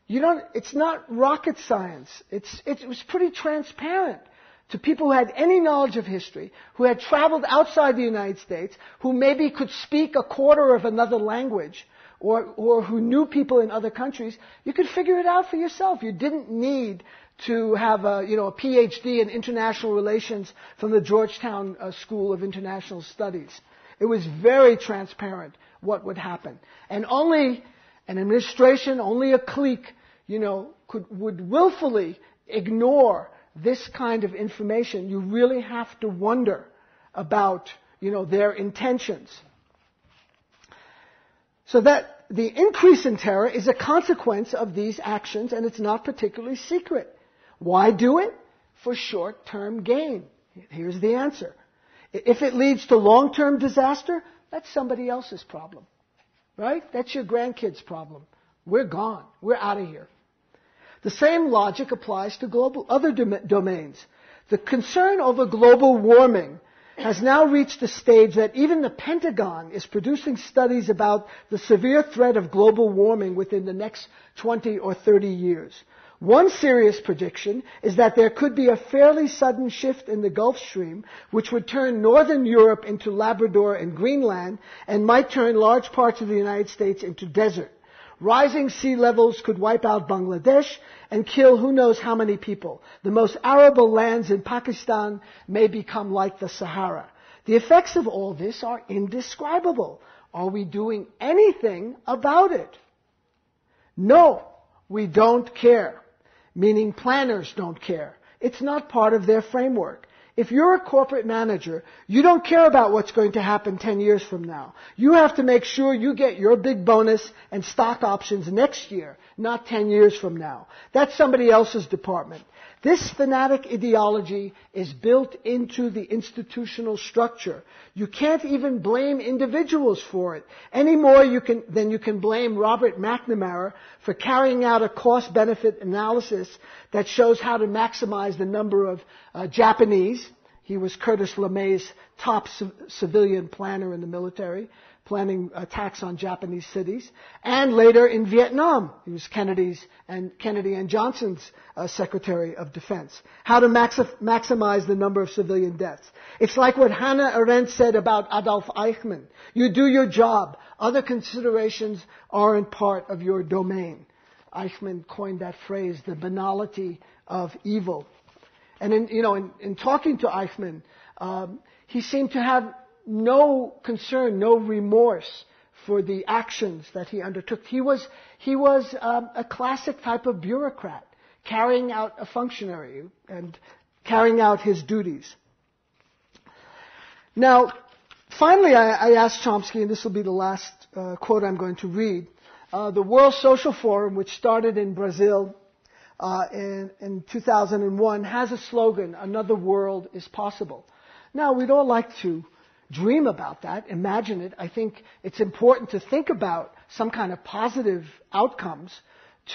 it's not rocket science. It was pretty transparent to people who had any knowledge of history, who had traveled outside the United States, who maybe could speak a quarter of another language, or who knew people in other countries. You could figure it out for yourself. You didn't need to have a PhD in international relations from the Georgetown School of International Studies. It was very transparent what would happen. And only an administration, only a clique, would willfully ignore this kind of information. You really have to wonder about, their intentions. So that the increase in terror is a consequence of these actions, and it's not particularly secret. Why do it? For short-term gain. Here's the answer. If it leads to long-term disaster, that's somebody else's problem. Right? That's your grandkids' problem. We're gone. We're out of here. The same logic applies to other domains. The concern over global warming has now reached a stage that even the Pentagon is producing studies about the severe threat of global warming within the next 20 or 30 years. One serious prediction is that there could be a fairly sudden shift in the Gulf Stream, which would turn northern Europe into Labrador and Greenland, and might turn large parts of the United States into desert. Rising sea levels could wipe out Bangladesh and kill who knows how many people. The most arable lands in Pakistan may become like the Sahara. The effects of all this are indescribable. Are we doing anything about it? No, we don't care. Meaning planners don't care. It's not part of their framework. If you're a corporate manager, you don't care about what's going to happen 10 years from now. You have to make sure you get your big bonus and stock options next year, not 10 years from now. That's somebody else's department. This fanatic ideology is built into the institutional structure. You can't even blame individuals for it any more than you can blame Robert McNamara for carrying out a cost-benefit analysis that shows how to maximize the number of Japanese. He was Curtis LeMay's top civilian planner in the military, planning attacks on Japanese cities. And later in Vietnam, he was Kennedy and Johnson's Secretary of Defense. How to maximize the number of civilian deaths. It's like what Hannah Arendt said about Adolf Eichmann. You do your job. Other considerations aren't part of your domain. Eichmann coined that phrase, the banality of evil. And in talking to Eichmann, he seemed to have no concern, no remorse for the actions that he undertook. He was a classic type of bureaucrat, carrying out a functionary and carrying out his duties. Now, finally, I asked Chomsky, and this will be the last quote I'm going to read. The World Social Forum, which started in Brazil in 2001, has a slogan, "Another world is possible." Now, we'd all like to dream about that, imagine it. I think it's important to think about some kind of positive outcomes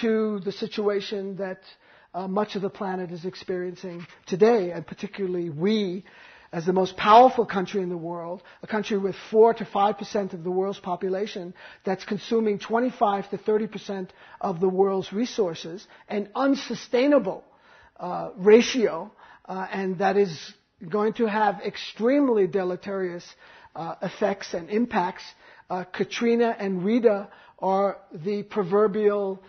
to the situation that much of the planet is experiencing today, and particularly we, as the most powerful country in the world, a country with 4 to 5% of the world's population that's consuming 25 to 30% of the world's resources, an unsustainable ratio, and that is going to have extremely deleterious effects and impacts. Katrina and Rita are the proverbial,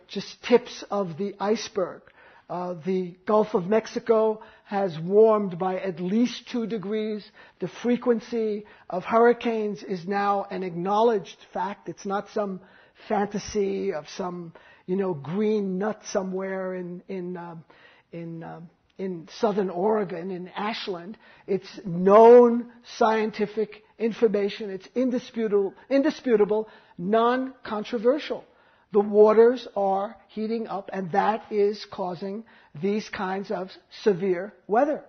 just tips of the iceberg. The Gulf of Mexico has warmed by at least 2 degrees. The frequency of hurricanes is now an acknowledged fact. It's not some fantasy of some, green nut somewhere in southern Oregon, in Ashland. It's known scientific information. It's indisputable, non-controversial. The waters are heating up, and that is causing these kinds of severe weather.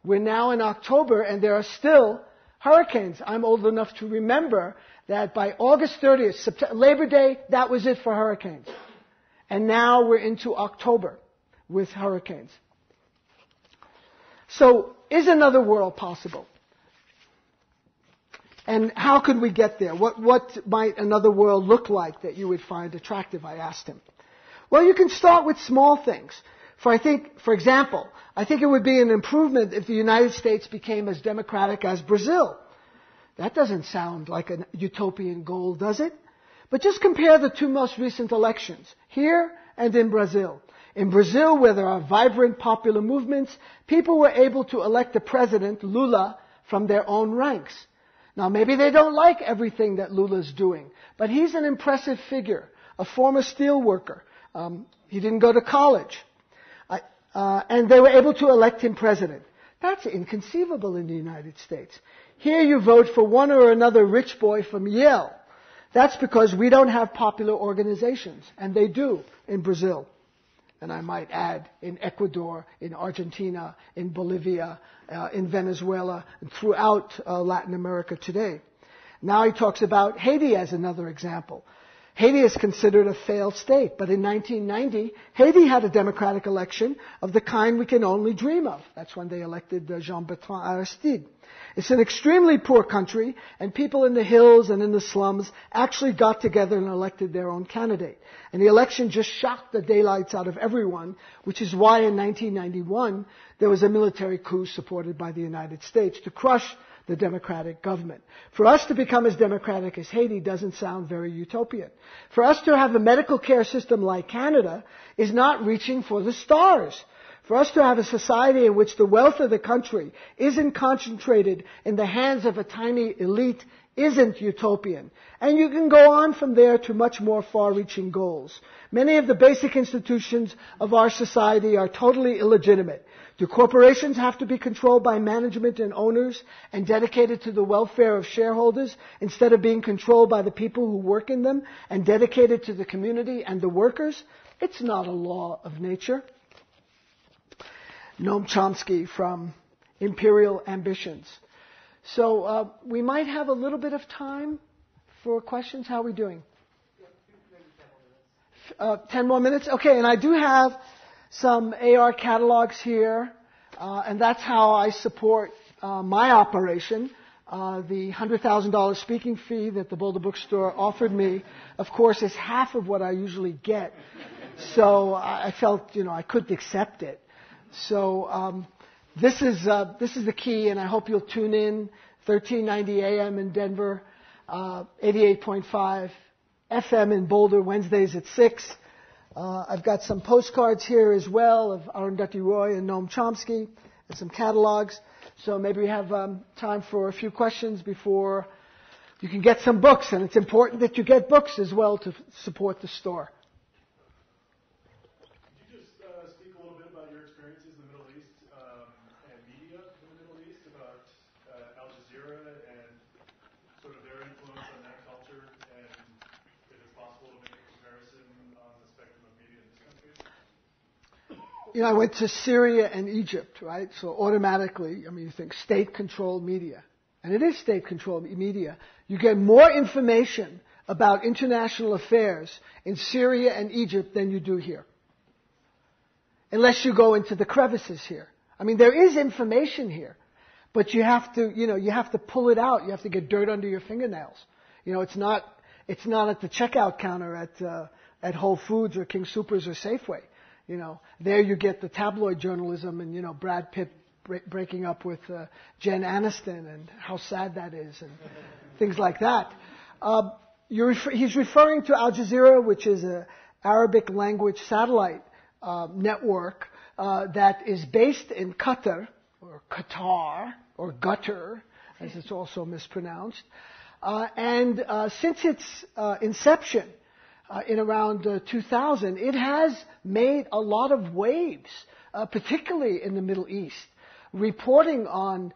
We're now in October, and there are still hurricanes. I'm old enough to remember that by August 30th, Labor Day, that was it for hurricanes. And now we're into October with hurricanes. So, is another world possible? And how could we get there? What might another world look like that you would find attractive? I asked him. Well, you can start with small things. For example, I think it would be an improvement if the United States became as democratic as Brazil. That doesn't sound like a utopian goal, does it? But just compare the 2 most recent elections, here and in Brazil. In Brazil, where there are vibrant popular movements, people were able to elect a president, Lula, from their own ranks. Now, maybe they don't like everything that Lula's doing, but he's an impressive figure, a former steel worker. He didn't go to college. And they were able to elect him president. That's inconceivable in the United States. Here you vote for one or another rich boy from Yale. That's because we don't have popular organizations, and they do in Brazil. And I might add, in Ecuador, in Argentina, in Bolivia, in Venezuela, and throughout Latin America today. Now he talks about Haiti as another example. Haiti is considered a failed state, but in 1990, Haiti had a democratic election of the kind we can only dream of. That's when they elected Jean-Bertrand Aristide. It's an extremely poor country, and people in the hills and in the slums actually got together and elected their own candidate. And the election just shocked the daylights out of everyone, which is why in 1991 there was a military coup supported by the United States to crush the democratic government. For us to become as democratic as Haiti doesn't sound very utopian. For us to have a medical care system like Canada is not reaching for the stars. For us to have a society in which the wealth of the country isn't concentrated in the hands of a tiny elite isn't utopian. And you can go on from there to much more far-reaching goals. Many of the basic institutions of our society are totally illegitimate. Do corporations have to be controlled by management and owners and dedicated to the welfare of shareholders instead of being controlled by the people who work in them and dedicated to the community and the workers? It's not a law of nature. Noam Chomsky from Imperial Ambitions. So we might have a little bit of time for questions. How are we doing? 10 more minutes? Okay, and I do have some AR catalogs here, and that's how I support my operation. The $100,000 speaking fee that the Boulder Bookstore offered me, of course, is half of what I usually get. So I felt, I couldn't accept it. So this is the key, and I hope you'll tune in. 1390 AM in Denver, 88.5 FM in Boulder, Wednesdays at 6. I've got some postcards here as well of Arundhati Roy and Noam Chomsky, and some catalogs. So maybe we have time for a few questions before you can get some books. And it's important that you get books as well to support the store. Could you just speak a little bit about your experiences in the Middle East and media in the Middle East, about Al Jazeera and sort of their influence on that culture, and if it's possible to make a comparison on the spectrum of media in this country? I went to Syria and Egypt, right? So automatically, you think state-controlled media. and it is state-controlled media, you get more information about international affairs in Syria and Egypt than you do here. Unless you go into the crevices here. I mean, there is information here, but you have to pull it out. You have to get dirt under your fingernails. It's not at the checkout counter at Whole Foods or King Soopers or Safeway. There you get the tabloid journalism and, Brad Pitt breaking up with Jen Aniston and how sad that is and things like that. He's referring to Al Jazeera, which is an Arabic language satellite network that is based in Qatar, or Gutter, as it's also mispronounced. And since its inception in around 2000, it has made a lot of waves, particularly in the Middle East, reporting on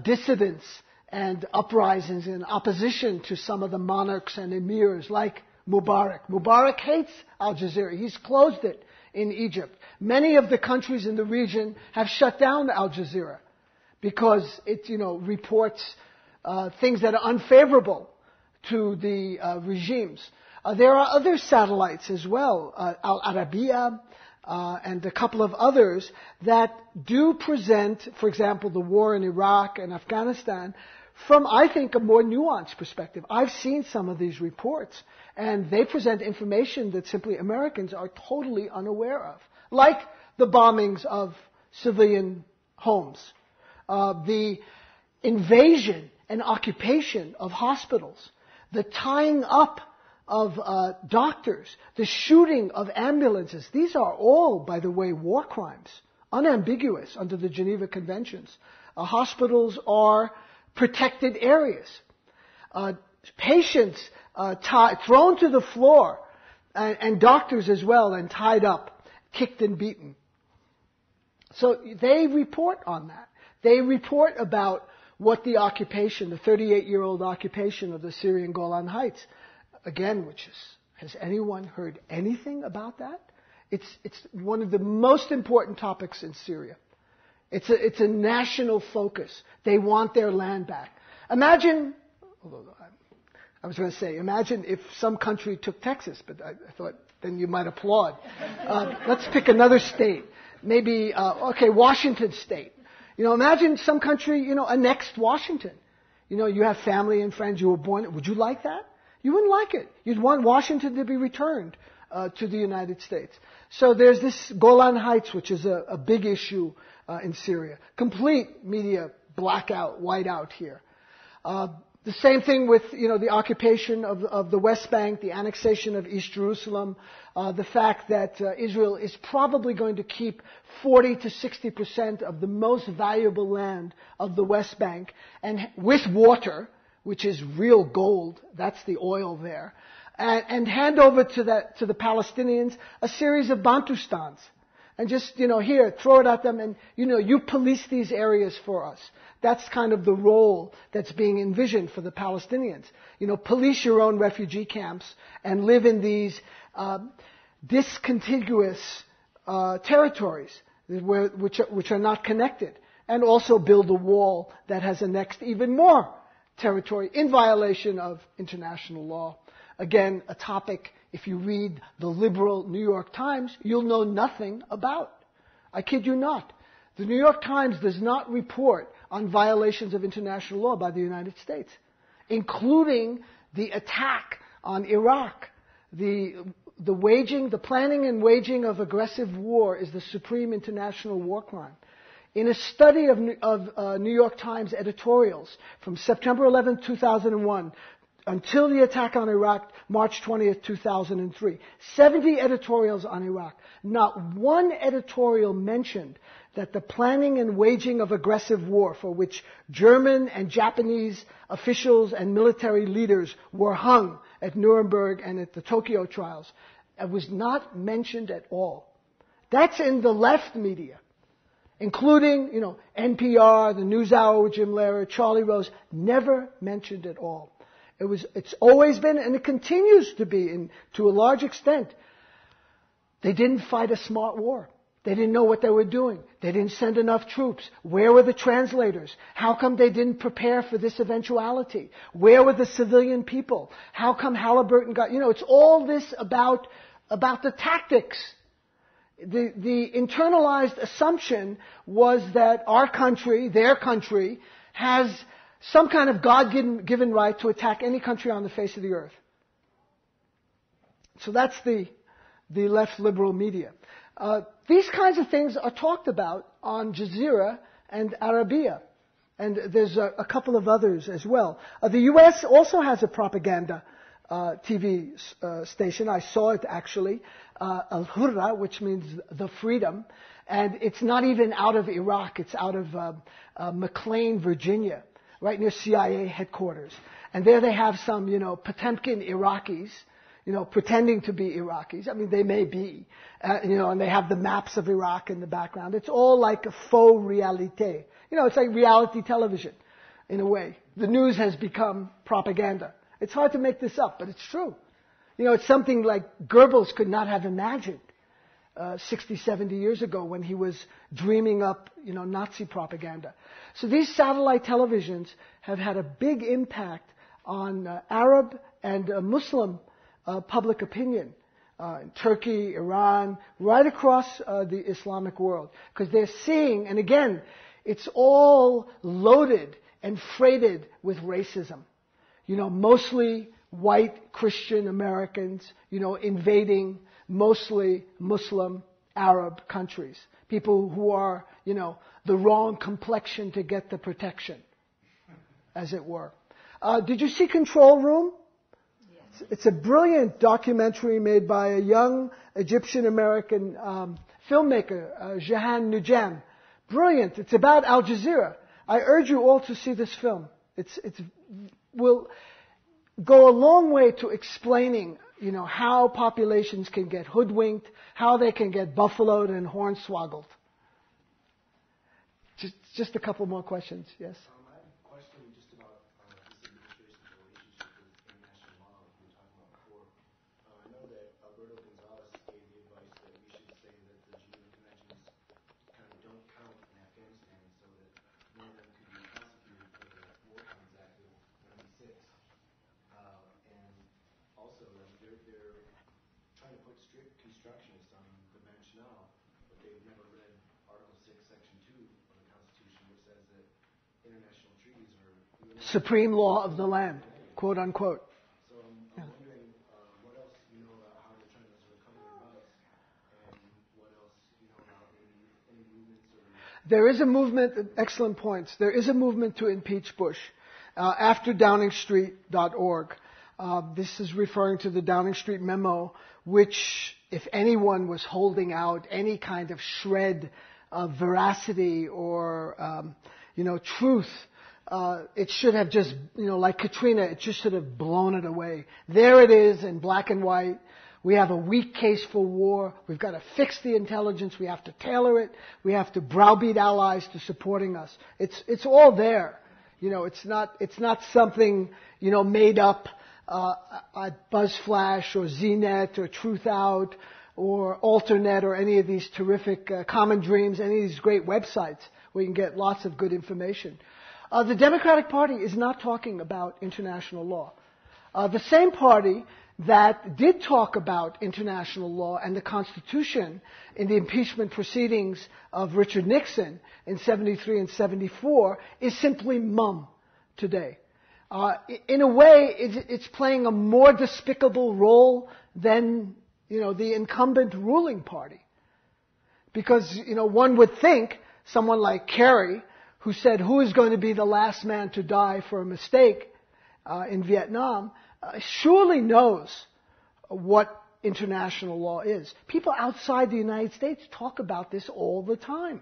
dissidents and uprisings in opposition to some of the monarchs and emirs like Mubarak. Mubarak hates Al Jazeera. He's closed it in Egypt. Many of the countries in the region have shut down Al Jazeera because it, reports things that are unfavorable to the regimes. There are other satellites as well, Al Arabiya and a couple of others that do present, for example, the war in Iraq and Afghanistan from, I think, a more nuanced perspective. I've seen some of these reports, and they present information that simply Americans are totally unaware of, like the bombings of civilian homes, the invasion and occupation of hospitals, the tying up of doctors, the shooting of ambulances. These are all, by the way, war crimes, unambiguous under the Geneva Conventions. Hospitals are protected areas. Patients thrown to the floor, and doctors as well, and tied up, kicked and beaten. So they report on that. They report about what the occupation, the 38-year-old occupation of the Syrian Golan Heights, again, has anyone heard anything about that? It's one of the most important topics in Syria. It's a national focus. They want their land back. Imagine if some country took Texas, but I thought then you might applaud. Let's pick another state. Maybe, Washington State. Imagine some country, annexed Washington. You have family and friends you were born. Would you like that? You wouldn't like it. You'd want Washington to be returned to the United States. So there's this Golan Heights, which is a big issue in Syria. Complete media blackout, whiteout here. The same thing with, the occupation of the West Bank, the annexation of East Jerusalem, the fact that Israel is probably going to keep 40 to 60% of the most valuable land of the West Bank, and with water, which is real gold, that's the oil there, and hand over to the Palestinians a series of Bantustans. And just, here, throw it at them and, you police these areas for us. That's kind of the role that's being envisioned for the Palestinians. Police your own refugee camps and live in these discontiguous territories which are not connected. And also build a wall that has annexed even more territory in violation of international law. Again, a topic, if you read the liberal New York Times, you'll know nothing about. I kid you not. The New York Times does not report on violations of international law by the United States, including the attack on Iraq. The planning and waging of aggressive war is the supreme international war crime. In a study of New York Times editorials from September 11, 2001, until the attack on Iraq, March 20th, 2003, 70 editorials on Iraq. Not one editorial mentioned that the planning and waging of aggressive war, for which German and Japanese officials and military leaders were hung at Nuremberg and at the Tokyo trials, was not mentioned at all. That's in the left media, including, NPR, the NewsHour with Jim Lehrer, Charlie Rose, never mentioned at all. It's always been, and it continues to be, to a large extent, they didn't fight a smart war. They didn't know what they were doing. They didn't send enough troops. Where were the translators? How come they didn't prepare for this eventuality? Where were the civilian people? How come Halliburton got, it's all this about the tactics. The internalized assumption was that our country, their country, has some kind of God-given right to attack any country on the face of the earth. So that's the left liberal media. These kinds of things are talked about on Jazeera and Arabiya. And there's a couple of others as well. The U.S. also has a propaganda TV station. I saw it actually, Al-Hurra, which means the freedom. And it's not even out of Iraq. It's out of McLean, Virginia, right near CIA headquarters. And there they have some, Potemkin Iraqis, pretending to be Iraqis. I mean, they may be, and they have the maps of Iraq in the background. It's all like a faux réalité. It's like reality television, in a way. The news has become propaganda. It's hard to make this up, but it's true. It's something like Goebbels could not have imagined 60, 70 years ago when he was dreaming up, Nazi propaganda. So these satellite televisions have had a big impact on Arab and Muslim public opinion in Turkey, Iran, right across the Islamic world. Because they're seeing, and again, it's all loaded and freighted with racism. Mostly white Christian Americans, invading mostly Muslim Arab countries. People who are, the wrong complexion to get the protection, as it were. Did you see Control Room? It's a brilliant documentary made by a young Egyptian-American filmmaker, Jahan Nujam. Brilliant. It's about Al Jazeera. I urge you all to see this film. It will go a long way to explaining, how populations can get hoodwinked, how they can get buffaloed and hornswoggled. Just a couple more questions. Yes? Supreme law of the land, quote unquote. So I'm wondering what else you know about how they're trying to sort of come to us, and what else you know about any movements or... There is a movement, excellent points. There is a movement to impeach Bush after DowningStreet.org. This is referring to the Downing Street memo, which, if anyone was holding out any kind of shred of veracity or, truth, it should have just, like Katrina, it just should have blown it away. There it is in black and white. We have a weak case for war. We've got to fix the intelligence. We have to tailor it. We have to browbeat allies to supporting us. It's all there. It's not something, made up at BuzzFlash or ZNet or Truth Out or Alternet or any of these terrific Common Dreams, any of these great websites where you can get lots of good information. The Democratic Party is not talking about international law. The same party that did talk about international law and the Constitution in the impeachment proceedings of Richard Nixon in 73 and 74 is simply mum today. In a way, it's playing a more despicable role than, the incumbent ruling party. Because, one would think someone like Kerry, who said, who is going to be the last man to die for a mistake in Vietnam, surely knows what international law is. People outside the United States talk about this all the time.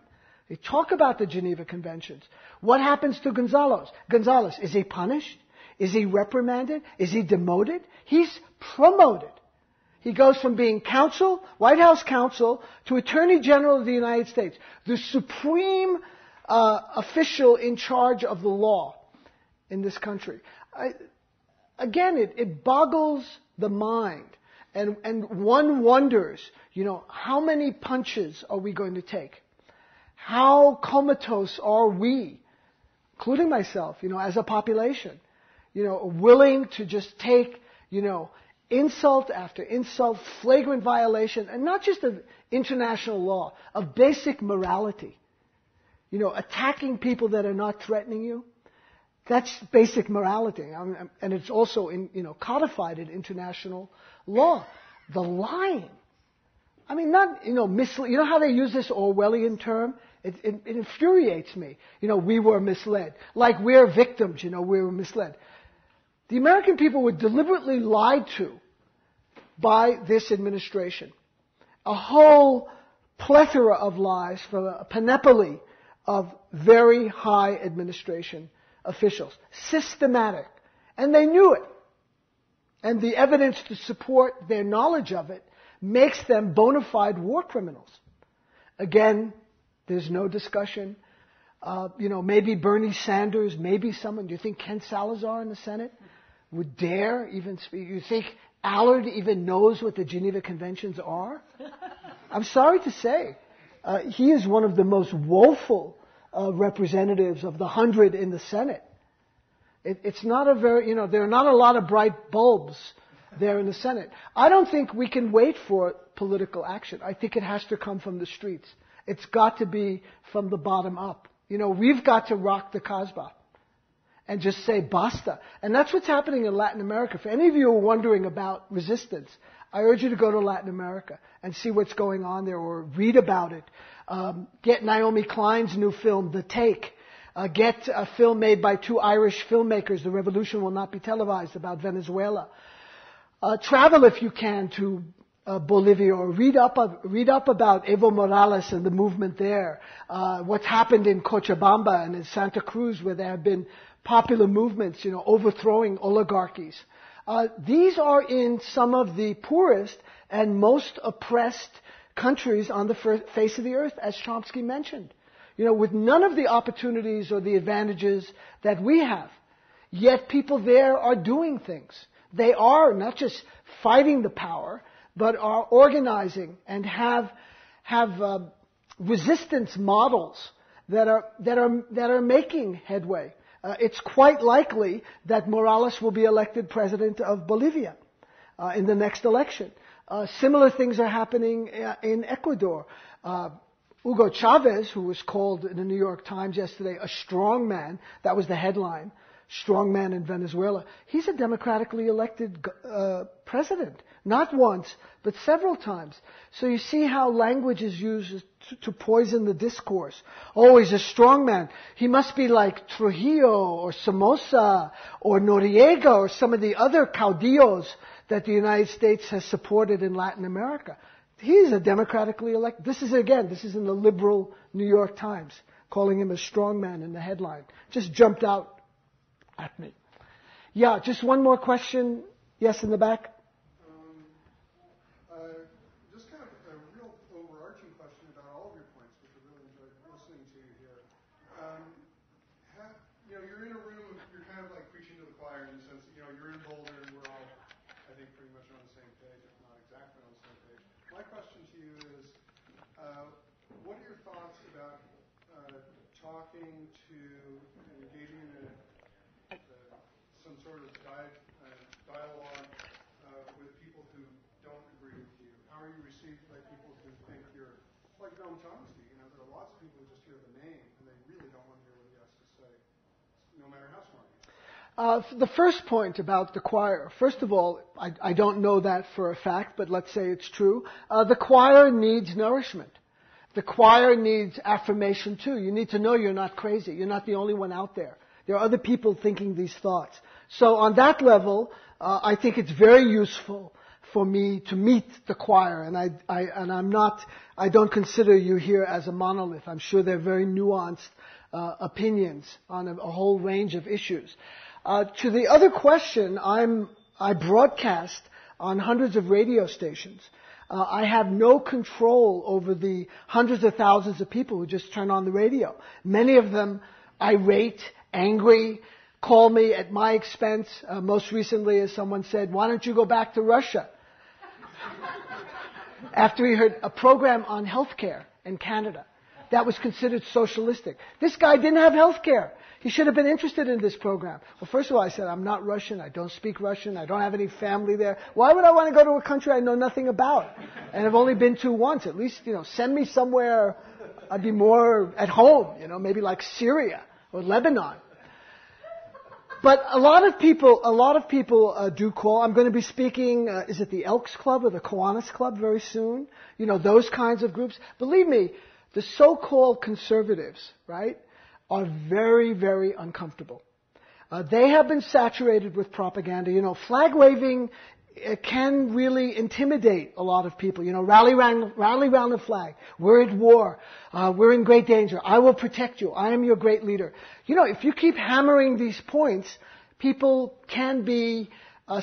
They talk about the Geneva Conventions. What happens to Gonzales? Gonzales, is he punished? Is he reprimanded? Is he demoted? He's promoted. He goes from being White House counsel, to Attorney General of the United States, the supreme official in charge of the law in this country. Again, it boggles the mind. And one wonders, how many punches are we going to take? How comatose are we, including myself, as a population, willing to just take, insult after insult, flagrant violation, and not just of international law, of basic morality. Attacking people that are not threatening you. That's basic morality. And it's also codified in international law. The lying. Not, mislead. You know how they use this Orwellian term? It infuriates me. We were misled. Like we're victims, we were misled. The American people were deliberately lied to by this administration. A whole plethora of lies from a panoply of very high administration officials. Systematic. And they knew it. And the evidence to support their knowledge of it makes them bona fide war criminals. Again, there's no discussion. Maybe Bernie Sanders, maybe someone. Do you think Ken Salazar in the Senate would dare even speak? You think Allard even knows what the Geneva Conventions are? I'm sorry to say. He is one of the most woeful representatives of the 100 in the Senate. It's not a very, there are not a lot of bright bulbs there in the Senate. I don't think we can wait for political action. I think it has to come from the streets. It's got to be from the bottom up. We've got to rock the Kasbah and just say basta. And that's what's happening in Latin America. For any of you who are wondering about resistance, I urge you to go to Latin America and see what's going on there or read about it. Get Naomi Klein's new film, The Take. Get a film made by 2 Irish filmmakers, The Revolution Will Not Be Televised, about Venezuela. Travel if you can to Bolivia, or read up about Evo Morales and the movement there. What's happened in Cochabamba and in Santa Cruz, where there have been popular movements, overthrowing oligarchies. These are in some of the poorest and most oppressed countries on the face of the earth, as Chomsky mentioned. With none of the opportunities or the advantages that we have. Yet people there are doing things. They are not just fighting the power, but are organizing and have resistance models that are making headway. It's quite likely that Morales will be elected president of Bolivia in the next election. Similar things are happening in Ecuador. Hugo Chavez, who was called in the New York Times yesterday a strong man, that was the headline, strong man in Venezuela. He's a democratically elected president. Not once, but several times. So you see how language is used to poison the discourse. Oh, he's a strong man. He must be like Trujillo or Somoza or Noriega or some of the other caudillos that the United States has supported in Latin America. He's a democratically elected. This is in the liberal New York Times, calling him a strong man in the headline. Just jumped out at me. Yeah, just one more question. Yes, in the back. Just kind of a real overarching question about all of your points, which I really enjoyed listening to you here. You're in a room, you're kind of like preaching to the choir in the sense that, you're in Boulder and we're all, I think, pretty much on the same page, if not exactly on the same page. My question to you is, what are your thoughts about talking to and engaging in some sort of dialogue with people who don't agree with you? How are you received by people who think you're like Noam Chomsky? There are lots of people who just hear the name and they really don't want to hear what he has to say, no matter how smart he is. The first point about the choir, first of all, I don't know that for a fact, but let's say it's true. The choir needs nourishment. The choir needs affirmation too. You need to know you're not crazy. You're not the only one out there. There are other people thinking these thoughts. So on that level, I think it's very useful for me to meet the choir, and I don't consider you here as a monolith. I'm sure they're very nuanced opinions on a whole range of issues. To the other question, I broadcast on hundreds of radio stations. I have no control over the hundreds of thousands of people who just turn on the radio. Many of them irate, angry, call me at my expense. Most recently, as someone said, why don't you go back to Russia? after he heard a program on healthcare in Canada that was considered socialistic. This guy didn't have healthcare. He should have been interested in this program. Well, first of all, I said, I'm not Russian. I don't speak Russian. I don't have any family there. Why would I want to go to a country I know nothing about? And I've only been to once. At least, send me somewhere I'd be more at home, maybe like Syria or Lebanon. But a lot of people do call. I'm going to be speaking, is it the Elks Club or the Kiwanis Club very soon? Those kinds of groups. Believe me, the so-called conservatives, right, are very, very uncomfortable. They have been saturated with propaganda. Flag waving can really intimidate a lot of people. Rally round the flag. We're at war. We're in great danger. I will protect you. I am your great leader. If you keep hammering these points, people can be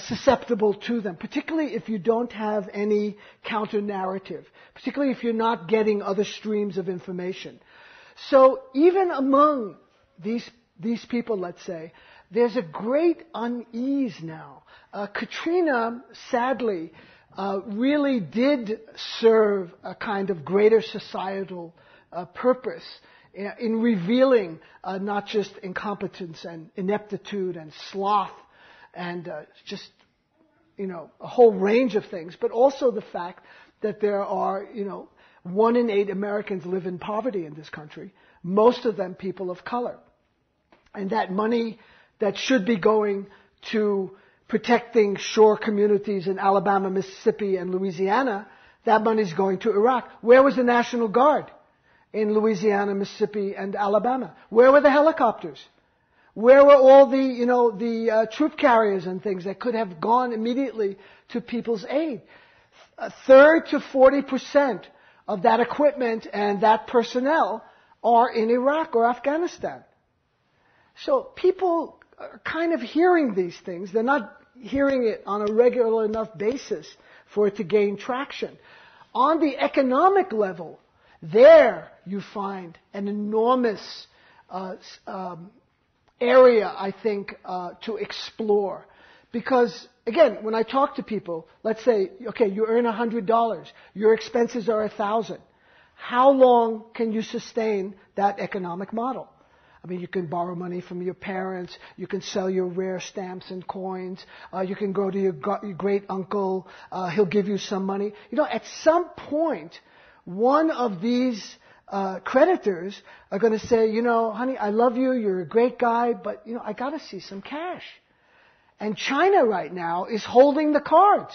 susceptible to them, particularly if you don't have any counter-narrative, particularly if you're not getting other streams of information. So even among these people, let's say, there's a great unease now. Katrina, sadly, really did serve a kind of greater societal purpose in revealing not just incompetence and ineptitude and sloth and just, a whole range of things, but also the fact that there are, 1 in 8 Americans live in poverty in this country, most of them people of color. And that money that should be going to protecting shore communities in Alabama, Mississippi, and Louisiana, that money is going to Iraq. Where was the National Guard in Louisiana, Mississippi, and Alabama? Where were the helicopters? Where were all the troop carriers and things that could have gone immediately to people's aid? 30 to 40% of that equipment and that personnel are in Iraq or Afghanistan. So people are kind of hearing these things. They're not hearing it on a regular enough basis for it to gain traction. On the economic level, there you find an enormous area, I think, to explore. Because, again, when I talk to people, let's say, okay, you earn $100, your expenses are $1,000. How long can you sustain that economic model? I mean, you can borrow money from your parents, you can sell your rare stamps and coins, you can go to your great uncle, he'll give you some money. At some point, one of these creditors are going to say, honey, I love you, you're a great guy, but, I got to see some cash. And China right now is holding the cards.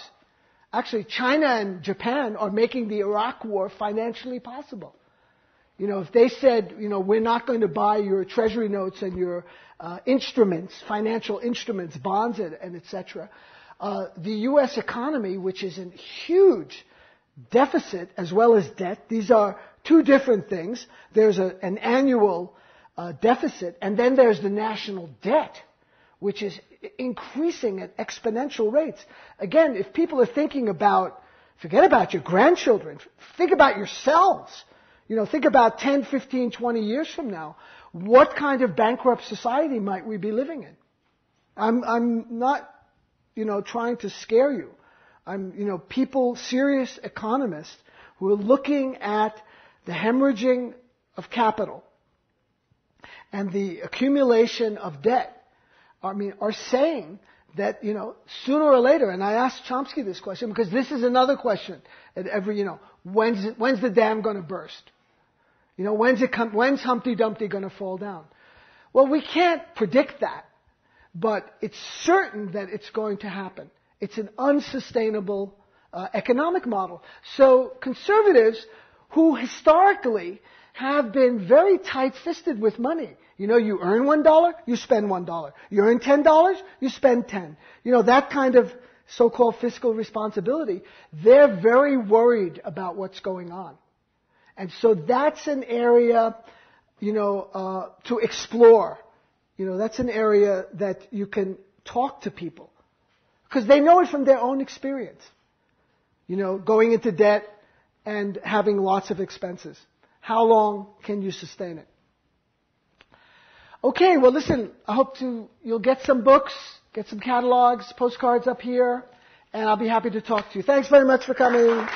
Actually, China and Japan are making the Iraq war financially possible. If they said, we're not going to buy your treasury notes and your instruments, financial instruments, bonds, and et cetera, the U.S. economy, which is in huge deficit as well as debt, these are two different things. There's an annual deficit, and then there's the national debt, which is increasing at exponential rates. Again, if people are thinking about, forget about your grandchildren, think about yourselves. Think about 10, 15, 20 years from now. What kind of bankrupt society might we be living in? I'm not, trying to scare you. I'm, people, serious economists who are looking at the hemorrhaging of capital and the accumulation of debt, are saying that, sooner or later, and I asked Chomsky this question because this is another question at every, when's the dam going to burst? When's Humpty Dumpty going to fall down? Well, we can't predict that, but it's certain that it's going to happen. It's an unsustainable economic model. So conservatives who historically have been very tight-fisted with money. You earn $1, you spend $1. You earn $10, you spend 10. That kind of so-called fiscal responsibility. They're very worried about what's going on. And so that's an area, to explore. That's an area that you can talk to people. Because they know it from their own experience. Going into debt and having lots of expenses. How long can you sustain it? Okay, well listen, I hope you'll get some books, get some catalogs, postcards up here, and I'll be happy to talk to you. Thanks very much for coming.